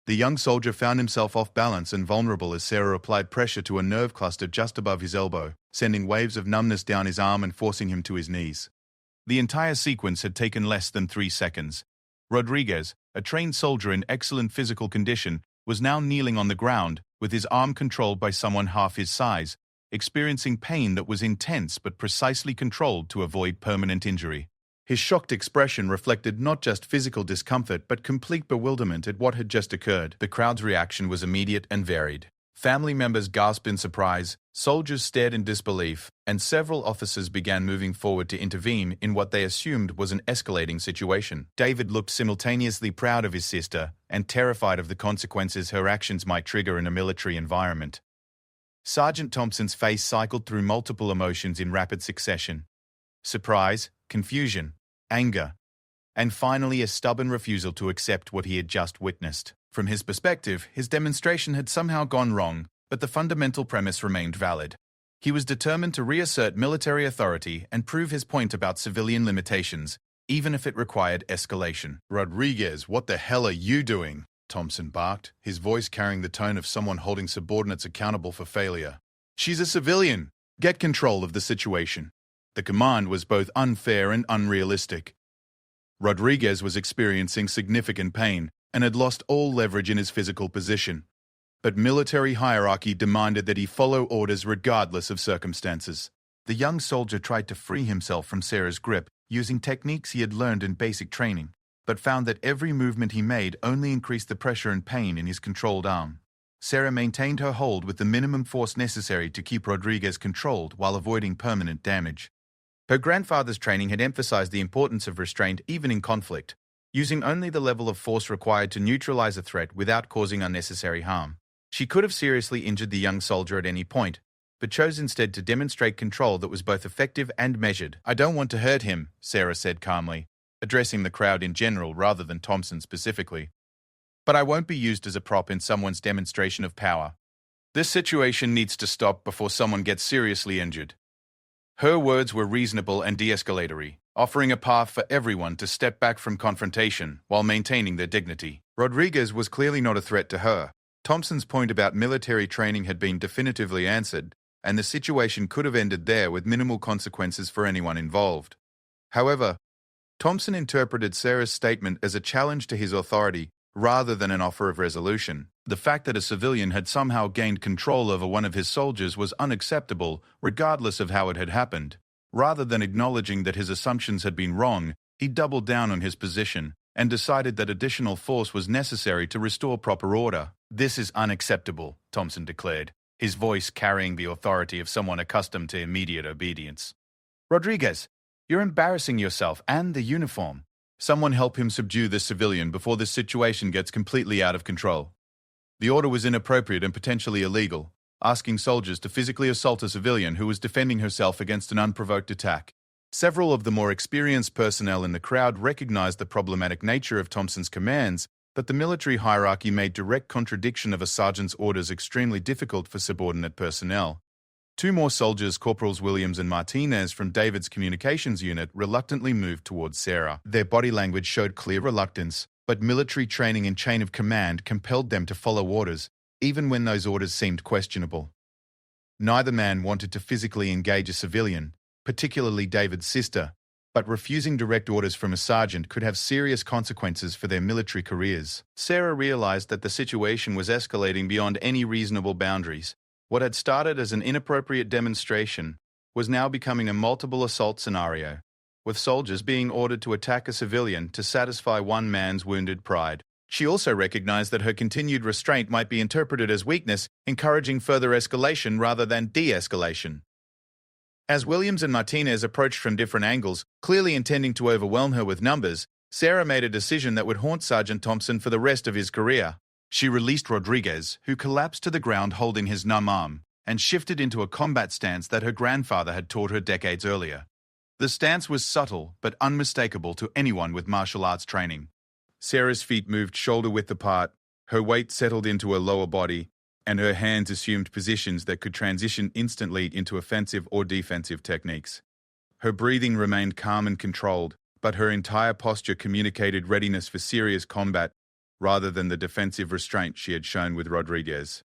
The young soldier found himself off balance and vulnerable as Sarah applied pressure to a nerve cluster just above his elbow, sending waves of numbness down his arm and forcing him to his knees. The entire sequence had taken less than 3 seconds. Rodriguez, a trained soldier in excellent physical condition, was now kneeling on the ground, with his arm controlled by someone half his size, experiencing pain that was intense but precisely controlled to avoid permanent injury. His shocked expression reflected not just physical discomfort but complete bewilderment at what had just occurred. The crowd's reaction was immediate and varied. Family members gasped in surprise, soldiers stared in disbelief, and several officers began moving forward to intervene in what they assumed was an escalating situation. David looked simultaneously proud of his sister and terrified of the consequences her actions might trigger in a military environment. Sergeant Thompson's face cycled through multiple emotions in rapid succession: surprise, confusion, anger, and finally a stubborn refusal to accept what he had just witnessed. From his perspective, his demonstration had somehow gone wrong, but the fundamental premise remained valid. He was determined to reassert military authority and prove his point about civilian limitations, even if it required escalation. "Rodriguez, what the hell are you doing?" Thompson barked, his voice carrying the tone of someone holding subordinates accountable for failure. "She's a civilian. Get control of the situation." The command was both unfair and unrealistic. Rodriguez was experiencing significant pain and had lost all leverage in his physical position. But military hierarchy demanded that he follow orders regardless of circumstances. The young soldier tried to free himself from Sarah's grip using techniques he had learned in basic training, but found that every movement he made only increased the pressure and pain in his controlled arm. Sarah maintained her hold with the minimum force necessary to keep Rodriguez controlled while avoiding permanent damage. Her grandfather's training had emphasized the importance of restraint even in conflict, using only the level of force required to neutralize a threat without causing unnecessary harm. She could have seriously injured the young soldier at any point, but chose instead to demonstrate control that was both effective and measured. "I don't want to hurt him," Sarah said calmly, addressing the crowd in general rather than Thompson specifically. "But I won't be used as a prop in someone's demonstration of power. This situation needs to stop before someone gets seriously injured." Her words were reasonable and de-escalatory, offering a path for everyone to step back from confrontation while maintaining their dignity. Rodriguez was clearly not a threat to her. Thompson's point about military training had been definitively answered, and the situation could have ended there with minimal consequences for anyone involved. However, Thompson interpreted Sarah's statement as a challenge to his authority rather than an offer of resolution. The fact that a civilian had somehow gained control over one of his soldiers was unacceptable, regardless of how it had happened. Rather than acknowledging that his assumptions had been wrong, he doubled down on his position and decided that additional force was necessary to restore proper order. "This is unacceptable," Thompson declared, his voice carrying the authority of someone accustomed to immediate obedience. "Rodriguez, you're embarrassing yourself and the uniform. Someone help him subdue this civilian before this situation gets completely out of control." The order was inappropriate and potentially illegal, asking soldiers to physically assault a civilian who was defending herself against an unprovoked attack. Several of the more experienced personnel in the crowd recognized the problematic nature of Thompson's commands, but the military hierarchy made direct contradiction of a sergeant's orders extremely difficult for subordinate personnel. Two more soldiers, Corporals Williams and Martinez from David's communications unit, reluctantly moved towards Sarah. Their body language showed clear reluctance, but military training and chain of command compelled them to follow orders, even when those orders seemed questionable. Neither man wanted to physically engage a civilian, particularly David's sister, but refusing direct orders from a sergeant could have serious consequences for their military careers. Sarah realized that the situation was escalating beyond any reasonable boundaries. What had started as an inappropriate demonstration was now becoming a multiple assault scenario, with soldiers being ordered to attack a civilian to satisfy one man's wounded pride. She also recognized that her continued restraint might be interpreted as weakness, encouraging further escalation rather than de-escalation. As Williams and Martinez approached from different angles, clearly intending to overwhelm her with numbers, Sarah made a decision that would haunt Sergeant Thompson for the rest of his career. She released Rodriguez, who collapsed to the ground holding his numb arm, and shifted into a combat stance that her grandfather had taught her decades earlier. The stance was subtle but unmistakable to anyone with martial arts training. Sarah's feet moved shoulder-width apart, her weight settled into her lower body, and her hands assumed positions that could transition instantly into offensive or defensive techniques. Her breathing remained calm and controlled, but her entire posture communicated readiness for serious combat rather than the defensive restraint she had shown with Rodriguez.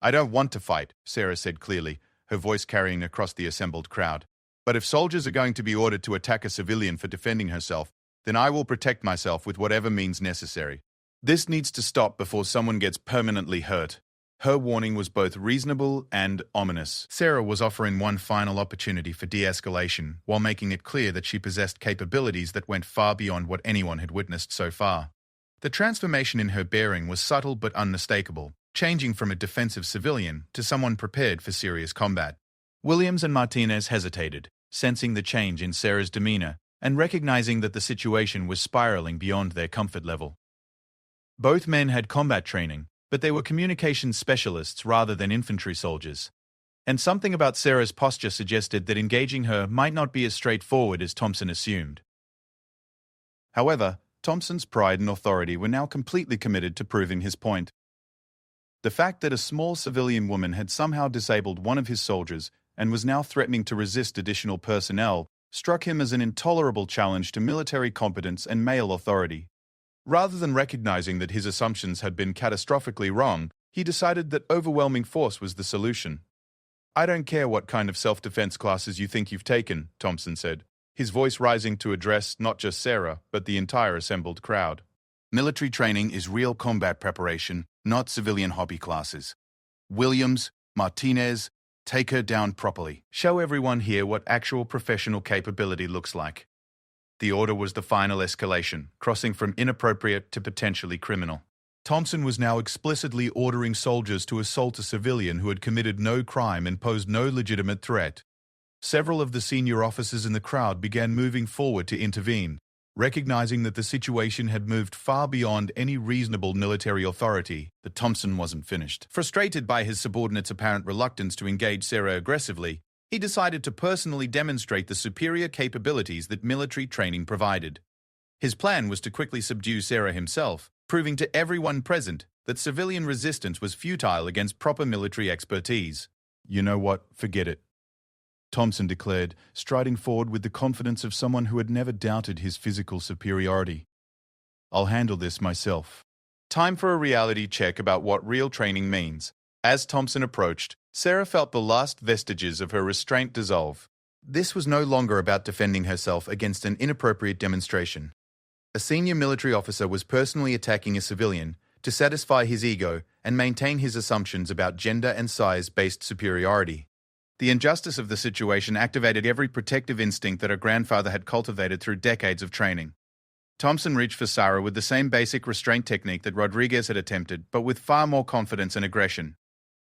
"I don't want to fight," Sarah said clearly, her voice carrying across the assembled crowd. "But if soldiers are going to be ordered to attack a civilian for defending herself, then I will protect myself with whatever means necessary. This needs to stop before someone gets permanently hurt." Her warning was both reasonable and ominous. Sarah was offering one final opportunity for de-escalation, while making it clear that she possessed capabilities that went far beyond what anyone had witnessed so far. The transformation in her bearing was subtle but unmistakable, changing from a defensive civilian to someone prepared for serious combat. Williams and Martinez hesitated, sensing the change in Sarah's demeanor and recognizing that the situation was spiraling beyond their comfort level. Both men had combat training, but they were communications specialists rather than infantry soldiers. And something about Sarah's posture suggested that engaging her might not be as straightforward as Thompson assumed. However, Thompson's pride and authority were now completely committed to proving his point. The fact that a small civilian woman had somehow disabled one of his soldiers and was now threatening to resist additional personnel struck him as an intolerable challenge to military competence and male authority. Rather than recognizing that his assumptions had been catastrophically wrong, he decided that overwhelming force was the solution. "I don't care what kind of self-defense classes you think you've taken," Thompson said, his voice rising to address not just Sarah, but the entire assembled crowd. "Military training is real combat preparation, not civilian hobby classes. Williams, Martinez, take her down properly. Show everyone here what actual professional capability looks like." The order was the final escalation, crossing from inappropriate to potentially criminal. Thompson was now explicitly ordering soldiers to assault a civilian who had committed no crime and posed no legitimate threat. Several of the senior officers in the crowd began moving forward to intervene, recognizing that the situation had moved far beyond any reasonable military authority. But Thompson wasn't finished. Frustrated by his subordinates' apparent reluctance to engage Sarah aggressively, he decided to personally demonstrate the superior capabilities that military training provided. His plan was to quickly subdue Sarah himself, proving to everyone present that civilian resistance was futile against proper military expertise. "You know what? Forget it," Thompson declared, striding forward with the confidence of someone who had never doubted his physical superiority. "I'll handle this myself." Time for a reality check about what real training means. As Thompson approached, Sarah felt the last vestiges of her restraint dissolve. This was no longer about defending herself against an inappropriate demonstration. A senior military officer was personally attacking a civilian to satisfy his ego and maintain his assumptions about gender and size-based superiority. The injustice of the situation activated every protective instinct that her grandfather had cultivated through decades of training. Thompson reached for Sarah with the same basic restraint technique that Rodriguez had attempted, but with far more confidence and aggression.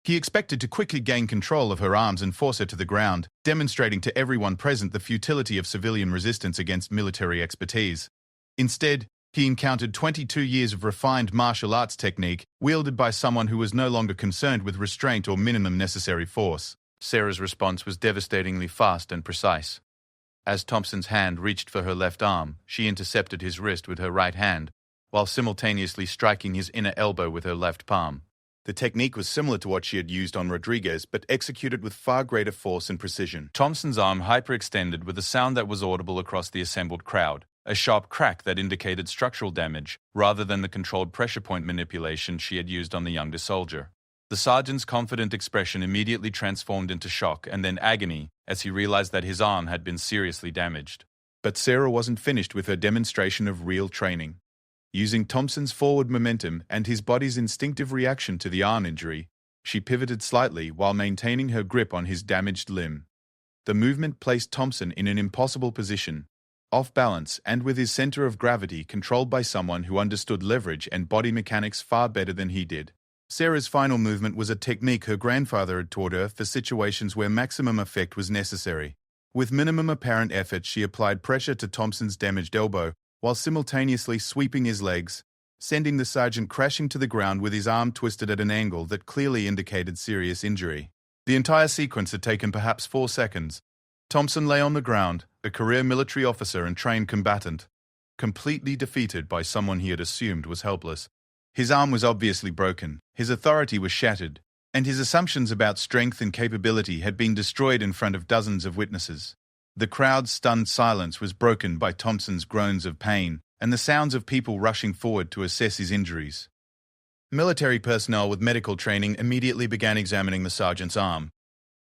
He expected to quickly gain control of her arms and force her to the ground, demonstrating to everyone present the futility of civilian resistance against military expertise. Instead, he encountered 22 years of refined martial arts technique, wielded by someone who was no longer concerned with restraint or minimum necessary force. Sarah's response was devastatingly fast and precise. As Thompson's hand reached for her left arm, she intercepted his wrist with her right hand, while simultaneously striking his inner elbow with her left palm. The technique was similar to what she had used on Rodriguez, but executed with far greater force and precision. Thompson's arm hyperextended with a sound that was audible across the assembled crowd, a sharp crack that indicated structural damage, rather than the controlled pressure point manipulation she had used on the younger soldier. The sergeant's confident expression immediately transformed into shock and then agony as he realized that his arm had been seriously damaged. But Sarah wasn't finished with her demonstration of real training. Using Thompson's forward momentum and his body's instinctive reaction to the arm injury, she pivoted slightly while maintaining her grip on his damaged limb. The movement placed Thompson in an impossible position, off balance and with his center of gravity controlled by someone who understood leverage and body mechanics far better than he did. Sarah's final movement was a technique her grandfather had taught her for situations where maximum effect was necessary. With minimum apparent effort, she applied pressure to Thompson's damaged elbow, while simultaneously sweeping his legs, sending the sergeant crashing to the ground with his arm twisted at an angle that clearly indicated serious injury. The entire sequence had taken perhaps 4 seconds. Thompson lay on the ground, a career military officer and trained combatant, completely defeated by someone he had assumed was helpless. His arm was obviously broken, his authority was shattered, and his assumptions about strength and capability had been destroyed in front of dozens of witnesses. The crowd's stunned silence was broken by Thompson's groans of pain and the sounds of people rushing forward to assess his injuries. Military personnel with medical training immediately began examining the sergeant's arm,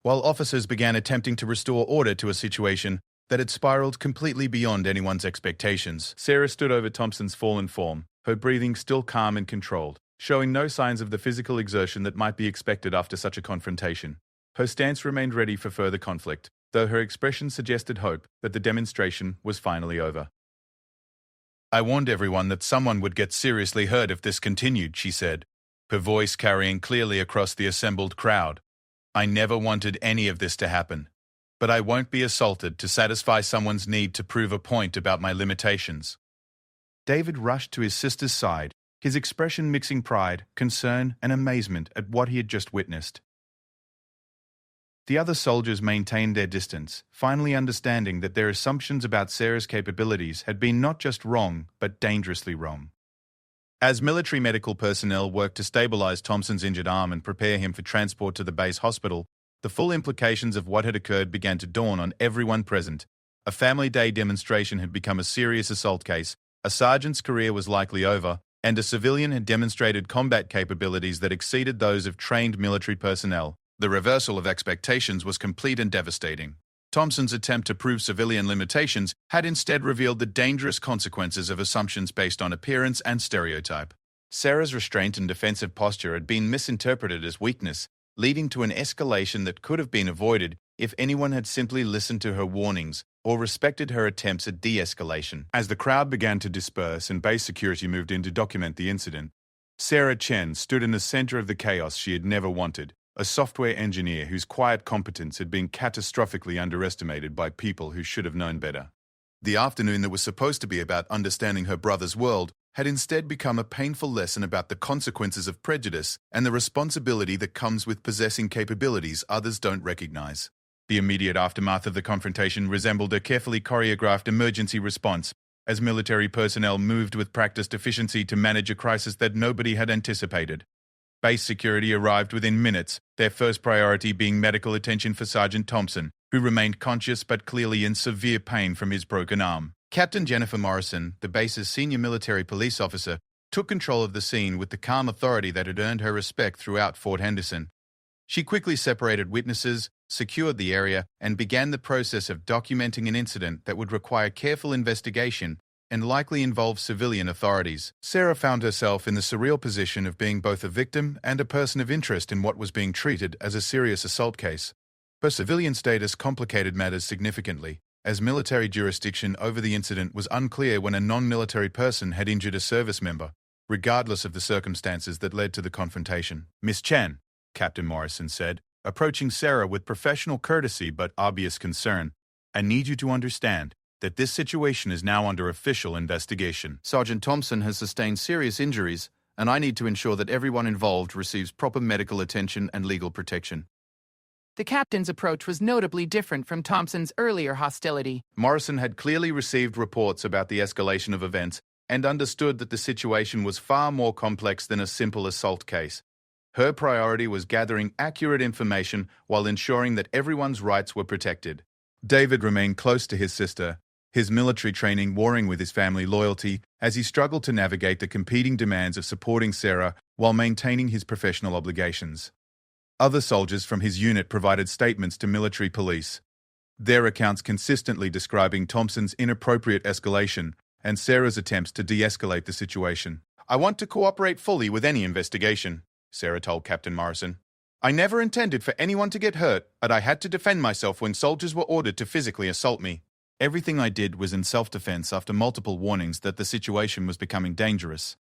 while officers began attempting to restore order to a situation that had spiraled completely beyond anyone's expectations. Sarah stood over Thompson's fallen form, her breathing still calm and controlled, showing no signs of the physical exertion that might be expected after such a confrontation. Her stance remained ready for further conflict, though her expression suggested hope that the demonstration was finally over. "I warned everyone that someone would get seriously hurt if this continued," she said, her voice carrying clearly across the assembled crowd. "I never wanted any of this to happen, but I won't be assaulted to satisfy someone's need to prove a point about my limitations." David rushed to his sister's side, his expression mixing pride, concern, and amazement at what he had just witnessed. The other soldiers maintained their distance, finally understanding that their assumptions about Sarah's capabilities had been not just wrong, but dangerously wrong. As military medical personnel worked to stabilize Thompson's injured arm and prepare him for transport to the base hospital, the full implications of what had occurred began to dawn on everyone present. A Family Day demonstration had become a serious assault case, a sergeant's career was likely over, and a civilian had demonstrated combat capabilities that exceeded those of trained military personnel. The reversal of expectations was complete and devastating. Thompson's attempt to prove civilian limitations had instead revealed the dangerous consequences of assumptions based on appearance and stereotype. Sarah's restraint and defensive posture had been misinterpreted as weakness, leading to an escalation that could have been avoided if anyone had simply listened to her warnings or respected her attempts at de-escalation. As the crowd began to disperse and base security moved in to document the incident, Sarah Chen stood in the center of the chaos she had never wanted, a software engineer whose quiet competence had been catastrophically underestimated by people who should have known better. The afternoon that was supposed to be about understanding her brother's world had instead become a painful lesson about the consequences of prejudice and the responsibility that comes with possessing capabilities others don't recognize. The immediate aftermath of the confrontation resembled a carefully choreographed emergency response, as military personnel moved with practiced efficiency to manage a crisis that nobody had anticipated. Base security arrived within minutes, their first priority being medical attention for Sergeant Thompson, who remained conscious but clearly in severe pain from his broken arm. Captain Jennifer Morrison, the base's senior military police officer, took control of the scene with the calm authority that had earned her respect throughout Fort Henderson. She quickly separated witnesses, secured the area, and began the process of documenting an incident that would require careful investigation and likely involve civilian authorities. Sarah found herself in the surreal position of being both a victim and a person of interest in what was being treated as a serious assault case. Her civilian status complicated matters significantly, as military jurisdiction over the incident was unclear when a non-military person had injured a service member, regardless of the circumstances that led to the confrontation. "Miss Chen," Captain Morrison said, approaching Sarah with professional courtesy but obvious concern, "I need you to understand that this situation is now under official investigation. Sergeant Thompson has sustained serious injuries, and I need to ensure that everyone involved receives proper medical attention and legal protection." The captain's approach was notably different from Thompson's earlier hostility. Morrison had clearly received reports about the escalation of events and understood that the situation was far more complex than a simple assault case. Her priority was gathering accurate information while ensuring that everyone's rights were protected. David remained close to his sister, his military training warring with his family loyalty as he struggled to navigate the competing demands of supporting Sarah while maintaining his professional obligations. Other soldiers from his unit provided statements to military police, their accounts consistently describing Thompson's inappropriate escalation and Sarah's attempts to de-escalate the situation. "I want to cooperate fully with any investigation," Sarah told Captain Morrison. "I never intended for anyone to get hurt, but I had to defend myself when soldiers were ordered to physically assault me. Everything I did was in self-defense after multiple warnings that the situation was becoming dangerous."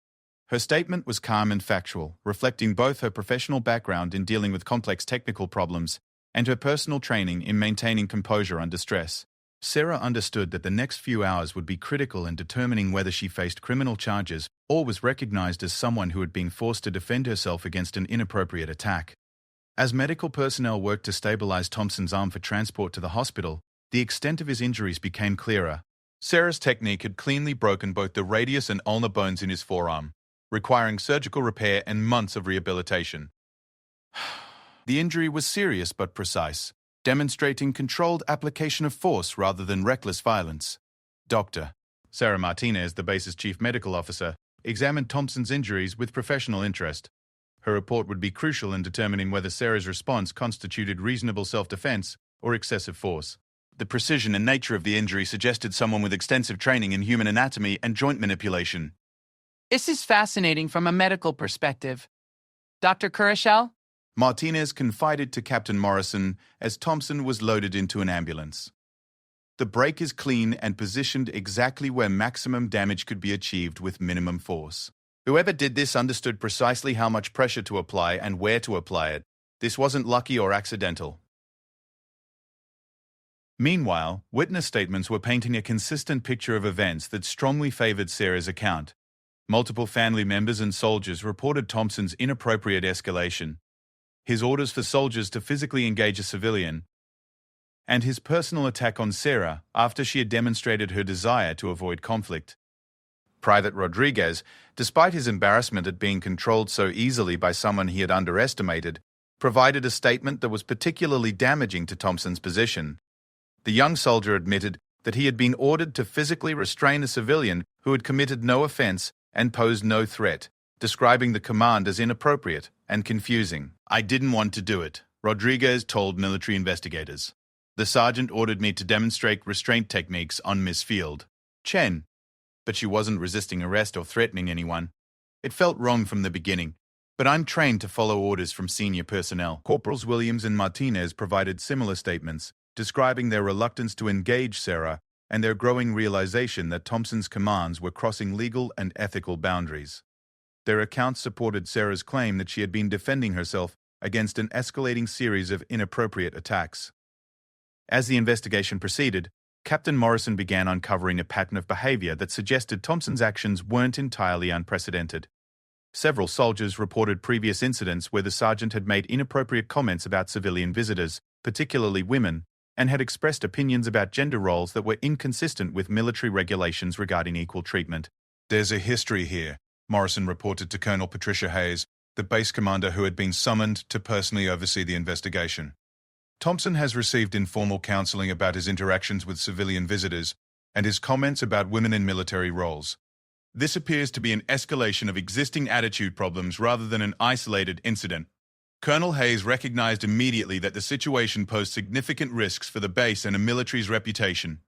Her statement was calm and factual, reflecting both her professional background in dealing with complex technical problems and her personal training in maintaining composure under stress. Sarah understood that the next few hours would be critical in determining whether she faced criminal charges or was recognized as someone who had been forced to defend herself against an inappropriate attack. As medical personnel worked to stabilize Thompson's arm for transport to the hospital, the extent of his injuries became clearer. Sarah's technique had cleanly broken both the radius and ulnar bones in his forearm, requiring surgical repair and months of rehabilitation. The injury was serious but precise, demonstrating controlled application of force rather than reckless violence. Dr. Sarah Martinez, the base's chief medical officer, examined Thompson's injuries with professional interest. Her report would be crucial in determining whether Sarah's response constituted reasonable self-defense or excessive force. The precision and nature of the injury suggested someone with extensive training in human anatomy and joint manipulation. This is fascinating from a medical perspective. Dr. Kurashel? Martinez confided to Captain Morrison as Thompson was loaded into an ambulance. "The break is clean and positioned exactly where maximum damage could be achieved with minimum force. Whoever did this understood precisely how much pressure to apply and where to apply it. This wasn't lucky or accidental." Meanwhile, witness statements were painting a consistent picture of events that strongly favored Sarah's account. Multiple family members and soldiers reported Thompson's inappropriate escalation, his orders for soldiers to physically engage a civilian, and his personal attack on Sarah after she had demonstrated her desire to avoid conflict. Private Rodriguez, despite his embarrassment at being controlled so easily by someone he had underestimated, provided a statement that was particularly damaging to Thompson's position. The young soldier admitted that he had been ordered to physically restrain a civilian who had committed no offense and posed no threat, describing the command as inappropriate and confusing. "I didn't want to do it," Rodriguez told military investigators. "The sergeant ordered me to demonstrate restraint techniques on Miss Field, Chen, but she wasn't resisting arrest or threatening anyone. It felt wrong from the beginning, but I'm trained to follow orders from senior personnel." Corporals Williams and Martinez provided similar statements, describing their reluctance to engage Sarah and their growing realization that Thompson's commands were crossing legal and ethical boundaries. Their accounts supported Sarah's claim that she had been defending herself against an escalating series of inappropriate attacks. As the investigation proceeded, Captain Morrison began uncovering a pattern of behavior that suggested Thompson's actions weren't entirely unprecedented. Several soldiers reported previous incidents where the sergeant had made inappropriate comments about civilian visitors, particularly women, and had expressed opinions about gender roles that were inconsistent with military regulations regarding equal treatment. "There's a history here," Morrison reported to Colonel Patricia Hayes, the base commander who had been summoned to personally oversee the investigation. "Thompson has received informal counseling about his interactions with civilian visitors and his comments about women in military roles. This appears to be an escalation of existing attitude problems rather than an isolated incident." Colonel Hayes recognized immediately that the situation posed significant risks for the base and the military's reputation.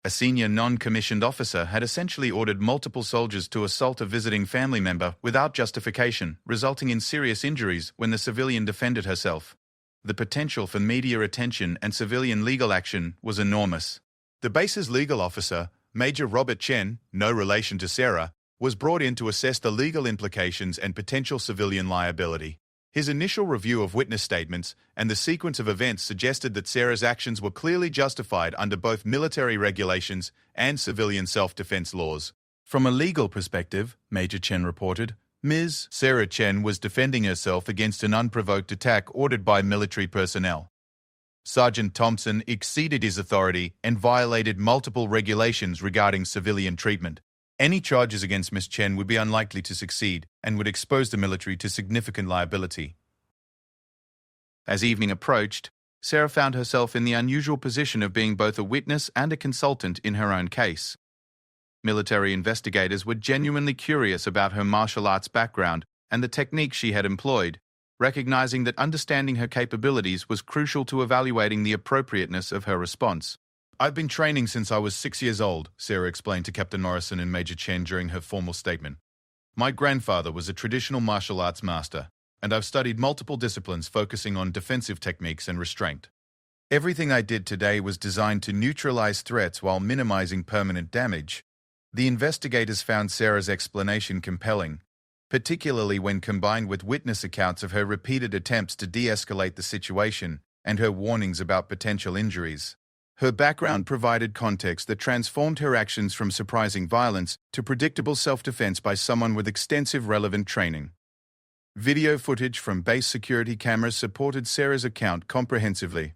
A senior non-commissioned officer had essentially ordered multiple soldiers to assault a visiting family member without justification, resulting in serious injuries when the civilian defended herself. The potential for media attention and civilian legal action was enormous. The base's legal officer, Major Robert Chen, no relation to Sarah, was brought in to assess the legal implications and potential civilian liability. His initial review of witness statements and the sequence of events suggested that Sarah's actions were clearly justified under both military regulations and civilian self-defense laws. From a legal perspective, Major Chen reported, Ms. Sarah Chen was defending herself against an unprovoked attack ordered by military personnel. Sergeant Thompson exceeded his authority and violated multiple regulations regarding civilian treatment. Any charges against Ms. Chen would be unlikely to succeed and would expose the military to significant liability. As evening approached, Sarah found herself in the unusual position of being both a witness and a consultant in her own case. Military investigators were genuinely curious about her martial arts background and the techniques she had employed, recognizing that understanding her capabilities was crucial to evaluating the appropriateness of her response. I've been training since I was 6 years old, Sarah explained to Captain Morrison and Major Chen during her formal statement. My grandfather was a traditional martial arts master, and I've studied multiple disciplines focusing on defensive techniques and restraint. Everything I did today was designed to neutralize threats while minimizing permanent damage. The investigators found Sarah's explanation compelling, particularly when combined with witness accounts of her repeated attempts to de-escalate the situation and her warnings about potential injuries. Her background provided context that transformed her actions from surprising violence to predictable self-defense by someone with extensive relevant training. Video footage from base security cameras supported Sarah's account comprehensively.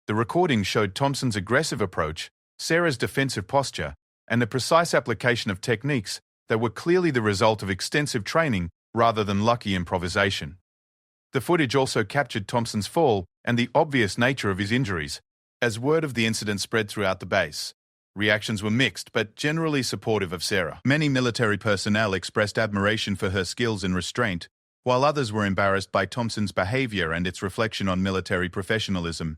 The recording showed Thompson's aggressive approach, Sarah's defensive posture, and the precise application of techniques that were clearly the result of extensive training rather than lucky improvisation. The footage also captured Thompson's fall and the obvious nature of his injuries. As word of the incident spread throughout the base, reactions were mixed but generally supportive of Sarah. Many military personnel expressed admiration for her skills in restraint, while others were embarrassed by Thompson's behavior and its reflection on military professionalism.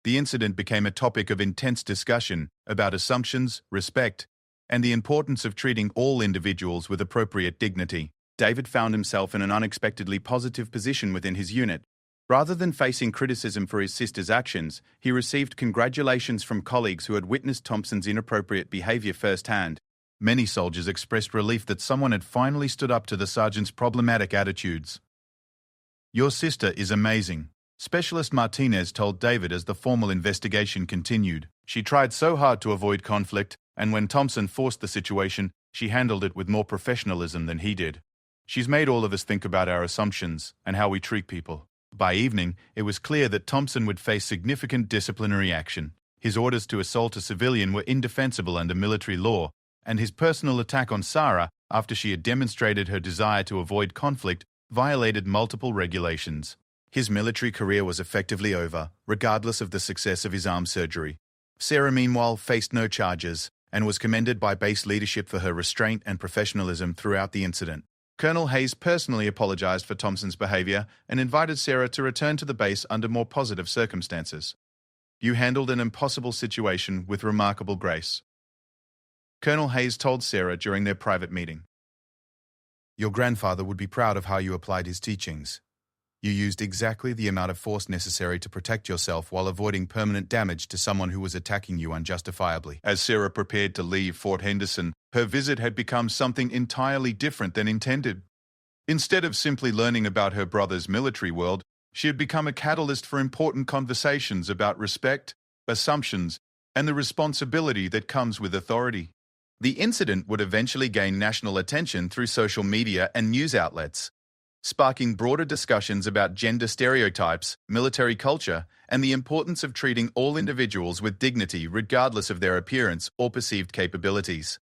The incident became a topic of intense discussion about assumptions, respect, and the importance of treating all individuals with appropriate dignity. David found himself in an unexpectedly positive position within his unit. Rather than facing criticism for his sister's actions, he received congratulations from colleagues who had witnessed Thompson's inappropriate behavior firsthand. Many soldiers expressed relief that someone had finally stood up to the sergeant's problematic attitudes. Your sister is amazing, Specialist Martinez told David as the formal investigation continued. She tried so hard to avoid conflict, and when Thompson forced the situation, she handled it with more professionalism than he did. She's made all of us think about our assumptions and how we treat people. By evening, it was clear that Thompson would face significant disciplinary action. His orders to assault a civilian were indefensible under military law, and his personal attack on Sarah, after she had demonstrated her desire to avoid conflict, violated multiple regulations. His military career was effectively over, regardless of the success of his arm surgery. Sarah, meanwhile, faced no charges and was commended by base leadership for her restraint and professionalism throughout the incident. Colonel Hayes personally apologized for Thompson's behavior and invited Sarah to return to the base under more positive circumstances. You handled an impossible situation with remarkable grace, Colonel Hayes told Sarah during their private meeting. Your grandfather would be proud of how you applied his teachings. You used exactly the amount of force necessary to protect yourself while avoiding permanent damage to someone who was attacking you unjustifiably. As Sarah prepared to leave Fort Henderson, her visit had become something entirely different than intended. Instead of simply learning about her brother's military world, she had become a catalyst for important conversations about respect, assumptions, and the responsibility that comes with authority. The incident would eventually gain national attention through social media and news outlets, sparking broader discussions about gender stereotypes, military culture, and the importance of treating all individuals with dignity regardless of their appearance or perceived capabilities.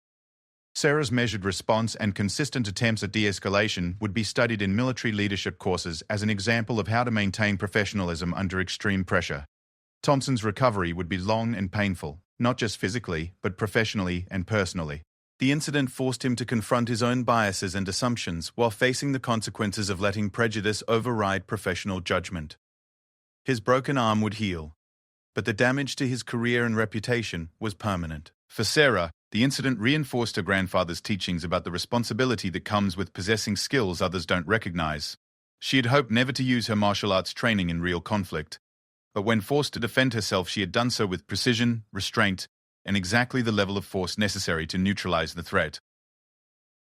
Sarah's measured response and consistent attempts at de-escalation would be studied in military leadership courses as an example of how to maintain professionalism under extreme pressure. Thompson's recovery would be long and painful, not just physically, but professionally and personally. The incident forced him to confront his own biases and assumptions while facing the consequences of letting prejudice override professional judgment. His broken arm would heal, but the damage to his career and reputation was permanent. For Sarah, the incident reinforced her grandfather's teachings about the responsibility that comes with possessing skills others don't recognize. She had hoped never to use her martial arts training in real conflict, but when forced to defend herself, she had done so with precision, restraint, and exactly the level of force necessary to neutralize the threat.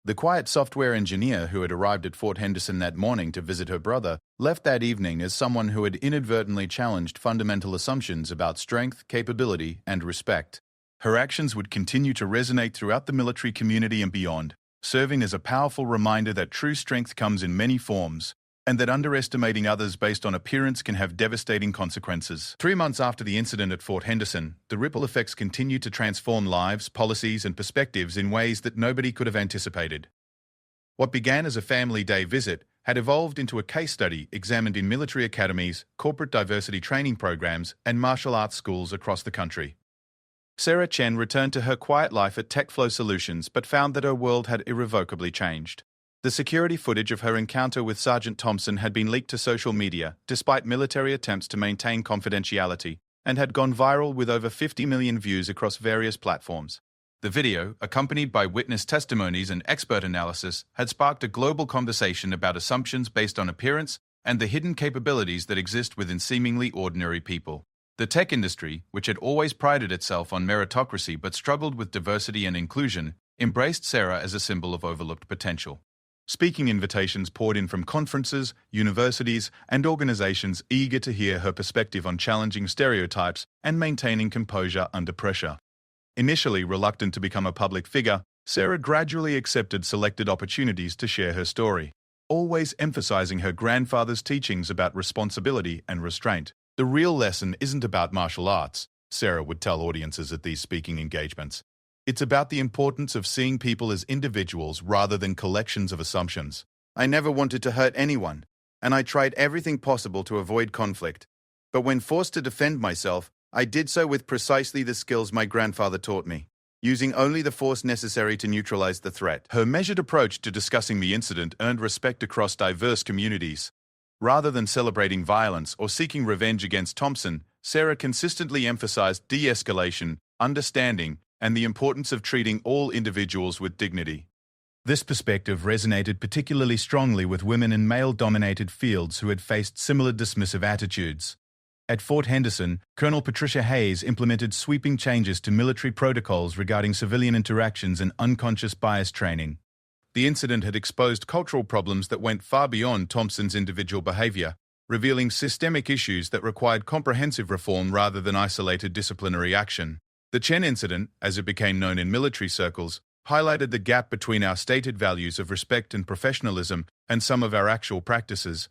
The quiet software engineer who had arrived at Fort Henderson that morning to visit her brother left that evening as someone who had inadvertently challenged fundamental assumptions about strength, capability, and respect. Her actions would continue to resonate throughout the military community and beyond, serving as a powerful reminder that true strength comes in many forms, and that underestimating others based on appearance can have devastating consequences. 3 months after the incident at Fort Henderson, the ripple effects continued to transform lives, policies, and perspectives in ways that nobody could have anticipated. What began as a family day visit had evolved into a case study examined in military academies, corporate diversity training programs, and martial arts schools across the country. Sarah Chen returned to her quiet life at TechFlow Solutions but found that her world had irrevocably changed. The security footage of her encounter with Sergeant Thompson had been leaked to social media, despite military attempts to maintain confidentiality, and had gone viral with over 50 million views across various platforms. The video, accompanied by witness testimonies and expert analysis, had sparked a global conversation about assumptions based on appearance and the hidden capabilities that exist within seemingly ordinary people. The tech industry, which had always prided itself on meritocracy but struggled with diversity and inclusion, embraced Sarah as a symbol of overlooked potential. Speaking invitations poured in from conferences, universities, and organizations eager to hear her perspective on challenging stereotypes and maintaining composure under pressure. Initially reluctant to become a public figure, Sarah gradually accepted selected opportunities to share her story, always emphasizing her grandfather's teachings about responsibility and restraint. The real lesson isn't about martial arts, Sarah would tell audiences at these speaking engagements. It's about the importance of seeing people as individuals rather than collections of assumptions. I never wanted to hurt anyone, and I tried everything possible to avoid conflict. But when forced to defend myself, I did so with precisely the skills my grandfather taught me, using only the force necessary to neutralize the threat. Her measured approach to discussing the incident earned respect across diverse communities. Rather than celebrating violence or seeking revenge against Thompson, Sarah consistently emphasized de-escalation, understanding, and the importance of treating all individuals with dignity. This perspective resonated particularly strongly with women in male-dominated fields who had faced similar dismissive attitudes. At Fort Henderson, Colonel Patricia Hayes implemented sweeping changes to military protocols regarding civilian interactions and unconscious bias training. The incident had exposed cultural problems that went far beyond Thompson's individual behavior, revealing systemic issues that required comprehensive reform rather than isolated disciplinary action. The Chen incident, as it became known in military circles, highlighted the gap between our stated values of respect and professionalism and some of our actual practices.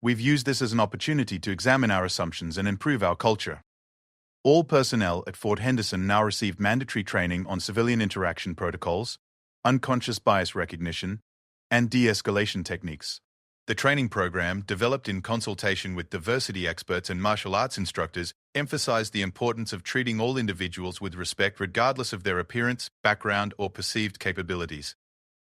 We've used this as an opportunity to examine our assumptions and improve our culture. All personnel at Fort Henderson now received mandatory training on civilian interaction protocols, unconscious bias recognition, and de-escalation techniques. The training program, developed in consultation with diversity experts and martial arts instructors, emphasized the importance of treating all individuals with respect regardless of their appearance, background, or perceived capabilities.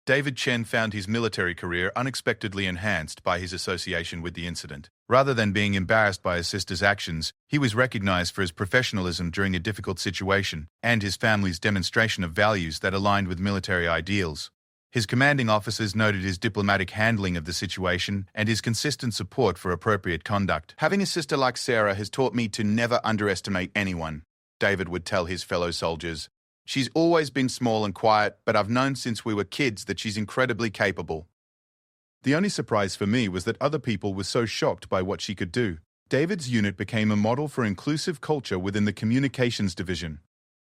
David Chen found his military career unexpectedly enhanced by his association with the incident. Rather than being embarrassed by his sister's actions, he was recognized for his professionalism during a difficult situation and his family's demonstration of values that aligned with military ideals. His commanding officers noted his diplomatic handling of the situation and his consistent support for appropriate conduct. Having a sister like Sarah has taught me to never underestimate anyone, David would tell his fellow soldiers. She's always been small and quiet, but I've known since we were kids that she's incredibly capable. The only surprise for me was that other people were so shocked by what she could do. David's unit became a model for inclusive culture within the communications division,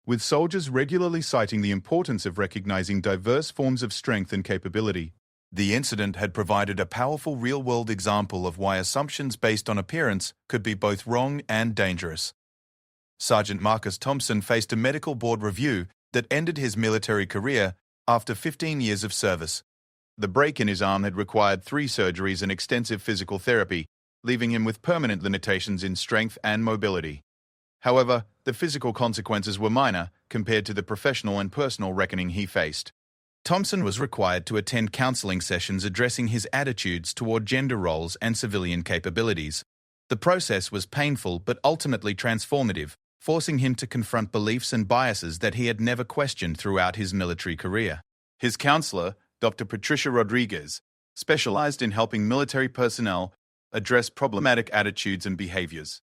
with soldiers regularly citing the importance of recognizing diverse forms of strength and capability. The incident had provided a powerful real-world example of why assumptions based on appearance could be both wrong and dangerous. Sergeant Marcus Thompson faced a medical board review that ended his military career after 15 years of service. The break in his arm had required 3 surgeries and extensive physical therapy, leaving him with permanent limitations in strength and mobility. However, the physical consequences were minor compared to the professional and personal reckoning he faced. Thompson was required to attend counseling sessions addressing his attitudes toward gender roles and civilian capabilities. The process was painful but ultimately transformative, forcing him to confront beliefs and biases that he had never questioned throughout his military career. His counselor, Dr. Patricia Rodriguez, specialized in helping military personnel address problematic attitudes and behaviors.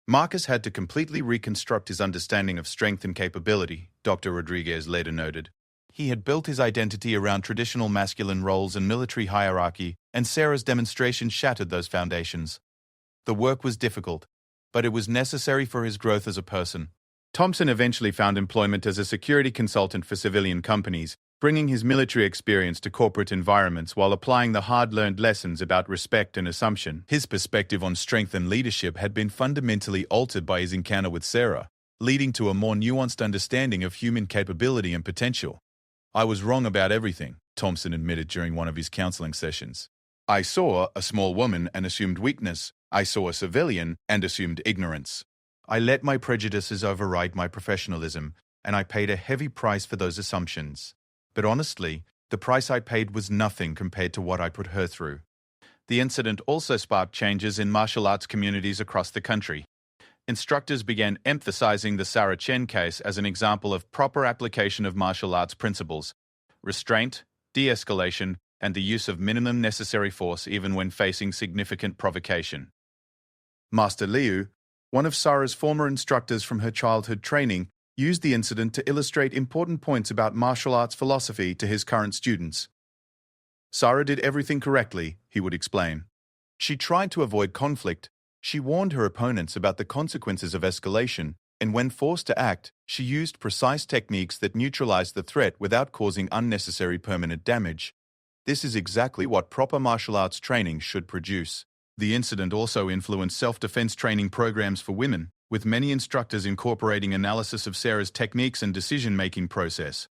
Marcus had to completely reconstruct his understanding of strength and capability, Dr. Rodriguez later noted. He had built his identity around traditional masculine roles and military hierarchy, and Sarah's demonstration shattered those foundations. The work was difficult, but it was necessary for his growth as a person. Thompson eventually found employment as a security consultant for civilian companies, bringing his military experience to corporate environments while applying the hard-learned lessons about respect and assumption. His perspective on strength and leadership had been fundamentally altered by his encounter with Sarah, leading to a more nuanced understanding of human capability and potential. "I was wrong about everything," Thompson admitted during one of his counseling sessions. "I saw a small woman and assumed weakness. I saw a civilian and assumed ignorance. I let my prejudices override my professionalism, and I paid a heavy price for those assumptions. But honestly, the price I paid was nothing compared to what I put her through." The incident also sparked changes in martial arts communities across the country. Instructors began emphasizing the Sarah Chen case as an example of proper application of martial arts principles: restraint, de-escalation, and the use of minimum necessary force even when facing significant provocation. Master Liu, one of Sarah's former instructors from her childhood training, used the incident to illustrate important points about martial arts philosophy to his current students. "Sarah did everything correctly," he would explain. "She tried to avoid conflict. She warned her opponents about the consequences of escalation, and when forced to act, she used precise techniques that neutralized the threat without causing unnecessary permanent damage. This is exactly what proper martial arts training should produce." The incident also influenced self-defense training programs for women, with many instructors incorporating analysis of Sarah's techniques and decision-making process.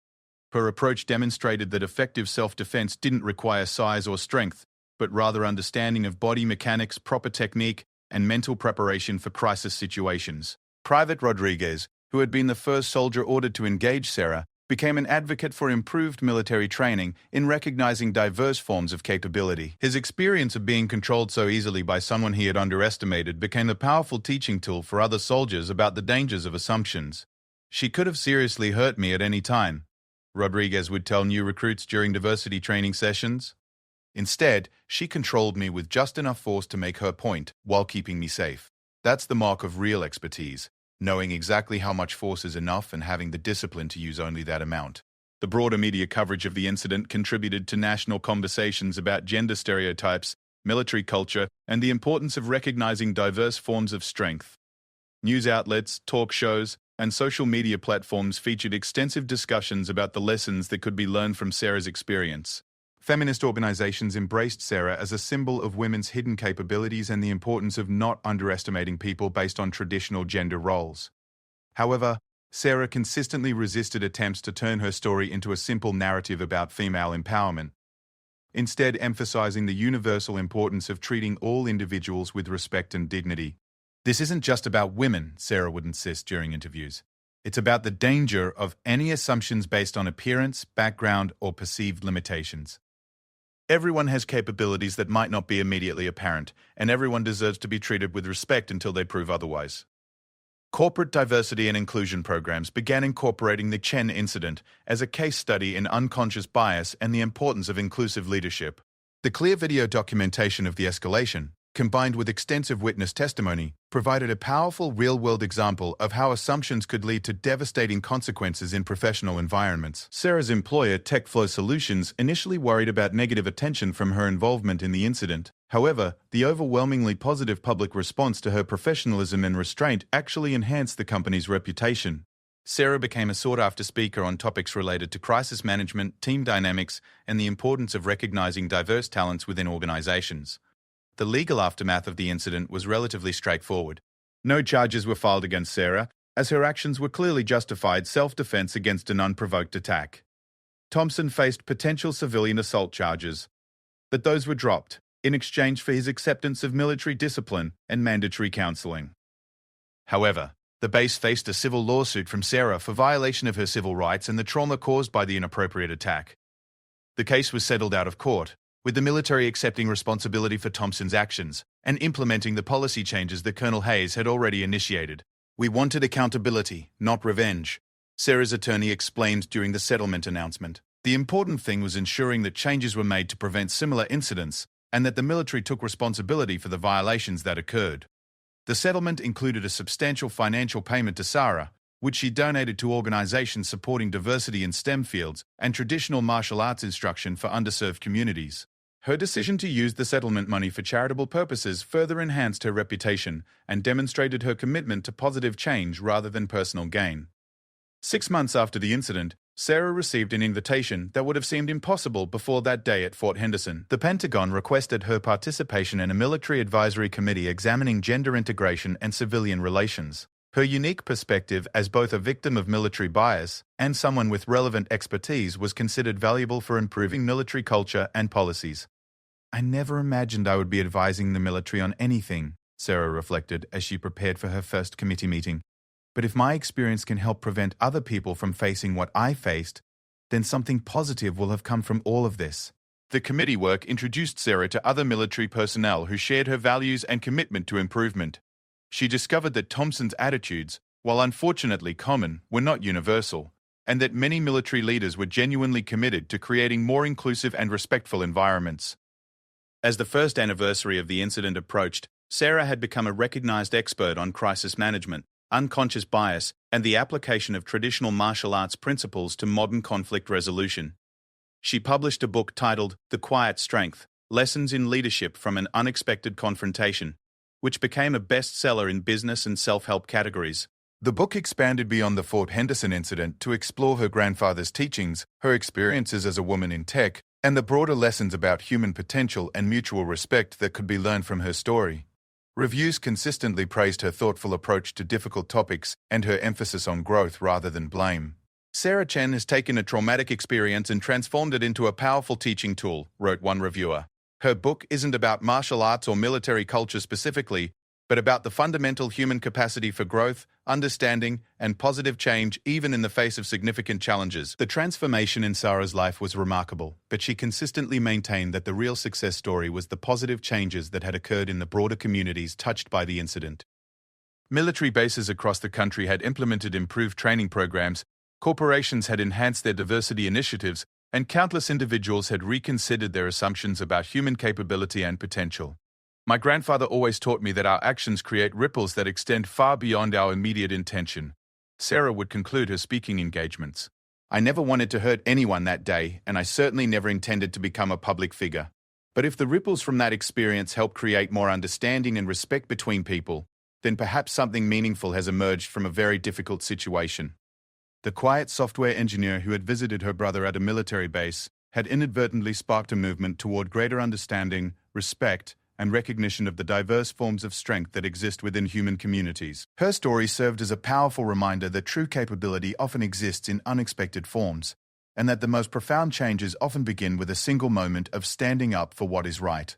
Her approach demonstrated that effective self-defense didn't require size or strength, but rather understanding of body mechanics, proper technique, and mental preparation for crisis situations. Private Rodriguez, who had been the first soldier ordered to engage Sarah, became an advocate for improved military training in recognizing diverse forms of capability. His experience of being controlled so easily by someone he had underestimated became a powerful teaching tool for other soldiers about the dangers of assumptions. "She could have seriously hurt me at any time," Rodriguez would tell new recruits during diversity training sessions. "Instead, she controlled me with just enough force to make her point while keeping me safe. That's the mark of real expertise, knowing exactly how much force is enough and having the discipline to use only that amount." The broader media coverage of the incident contributed to national conversations about gender stereotypes, military culture, and the importance of recognizing diverse forms of strength. News outlets, talk shows, and social media platforms featured extensive discussions about the lessons that could be learned from Sarah's experience. Feminist organizations embraced Sarah as a symbol of women's hidden capabilities and the importance of not underestimating people based on traditional gender roles. However, Sarah consistently resisted attempts to turn her story into a simple narrative about female empowerment, instead emphasizing the universal importance of treating all individuals with respect and dignity. "This isn't just about women," Sarah would insist during interviews. "It's about the danger of any assumptions based on appearance, background, or perceived limitations. Everyone has capabilities that might not be immediately apparent, and everyone deserves to be treated with respect until they prove otherwise." Corporate diversity and inclusion programs began incorporating the Chen incident as a case study in unconscious bias and the importance of inclusive leadership. The clear video documentation of the escalation, combined with extensive witness testimony, provided a powerful real-world example of how assumptions could lead to devastating consequences in professional environments. Sarah's employer, TechFlow Solutions, initially worried about negative attention from her involvement in the incident. However, the overwhelmingly positive public response to her professionalism and restraint actually enhanced the company's reputation. Sarah became a sought-after speaker on topics related to crisis management, team dynamics, and the importance of recognizing diverse talents within organizations. The legal aftermath of the incident was relatively straightforward. No charges were filed against Sarah, as her actions were clearly justified self-defense against an unprovoked attack. Thompson faced potential civilian assault charges, but those were dropped in exchange for his acceptance of military discipline and mandatory counseling. However, the base faced a civil lawsuit from Sarah for violation of her civil rights and the trauma caused by the inappropriate attack. The case was settled out of court, with the military accepting responsibility for Thompson's actions and implementing the policy changes that Colonel Hayes had already initiated. "We wanted accountability, not revenge," Sarah's attorney explained during the settlement announcement. "The important thing was ensuring that changes were made to prevent similar incidents and that the military took responsibility for the violations that occurred." The settlement included a substantial financial payment to Sarah, which she donated to organizations supporting diversity in STEM fields and traditional martial arts instruction for underserved communities. Her decision to use the settlement money for charitable purposes further enhanced her reputation and demonstrated her commitment to positive change rather than personal gain. 6 months after the incident, Sarah received an invitation that would have seemed impossible before that day at Fort Henderson. The Pentagon requested her participation in a military advisory committee examining gender integration and civilian relations. Her unique perspective as both a victim of military bias and someone with relevant expertise was considered valuable for improving military culture and policies. "I never imagined I would be advising the military on anything," Sarah reflected as she prepared for her first committee meeting. "But if my experience can help prevent other people from facing what I faced, then something positive will have come from all of this." The committee work introduced Sarah to other military personnel who shared her values and commitment to improvement. She discovered that Thompson's attitudes, while unfortunately common, were not universal, and that many military leaders were genuinely committed to creating more inclusive and respectful environments. As the first anniversary of the incident approached, Sarah had become a recognized expert on crisis management, unconscious bias, and the application of traditional martial arts principles to modern conflict resolution. She published a book titled The Quiet Strength: Lessons in Leadership from an Unexpected Confrontation, which became a bestseller in business and self-help categories. The book expanded beyond the Fort Henderson incident to explore her grandfather's teachings, her experiences as a woman in tech, and the broader lessons about human potential and mutual respect that could be learned from her story. Reviews consistently praised her thoughtful approach to difficult topics and her emphasis on growth rather than blame. "Sarah Chen has taken a traumatic experience and transformed it into a powerful teaching tool," wrote one reviewer. "Her book isn't about martial arts or military culture specifically, but about the fundamental human capacity for growth, understanding, and positive change even in the face of significant challenges." The transformation in Sarah's life was remarkable, but she consistently maintained that the real success story was the positive changes that had occurred in the broader communities touched by the incident. Military bases across the country had implemented improved training programs, corporations had enhanced their diversity initiatives, and countless individuals had reconsidered their assumptions about human capability and potential. "My grandfather always taught me that our actions create ripples that extend far beyond our immediate intention," Sarah would conclude her speaking engagements. "I never wanted to hurt anyone that day, and I certainly never intended to become a public figure. But if the ripples from that experience help create more understanding and respect between people, then perhaps something meaningful has emerged from a very difficult situation." The quiet software engineer who had visited her brother at a military base had inadvertently sparked a movement toward greater understanding, respect, and recognition of the diverse forms of strength that exist within human communities. Her story served as a powerful reminder that true capability often exists in unexpected forms, and that the most profound changes often begin with a single moment of standing up for what is right.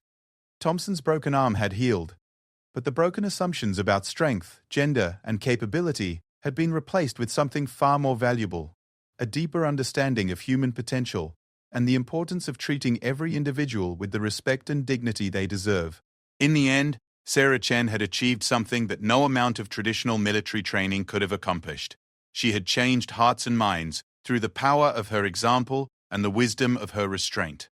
Thompson's broken arm had healed, but the broken assumptions about strength, gender, and capability had been replaced with something far more valuable: a deeper understanding of human potential and the importance of treating every individual with the respect and dignity they deserve. In the end, Sarah Chen had achieved something that no amount of traditional military training could have accomplished. She had changed hearts and minds through the power of her example and the wisdom of her restraint.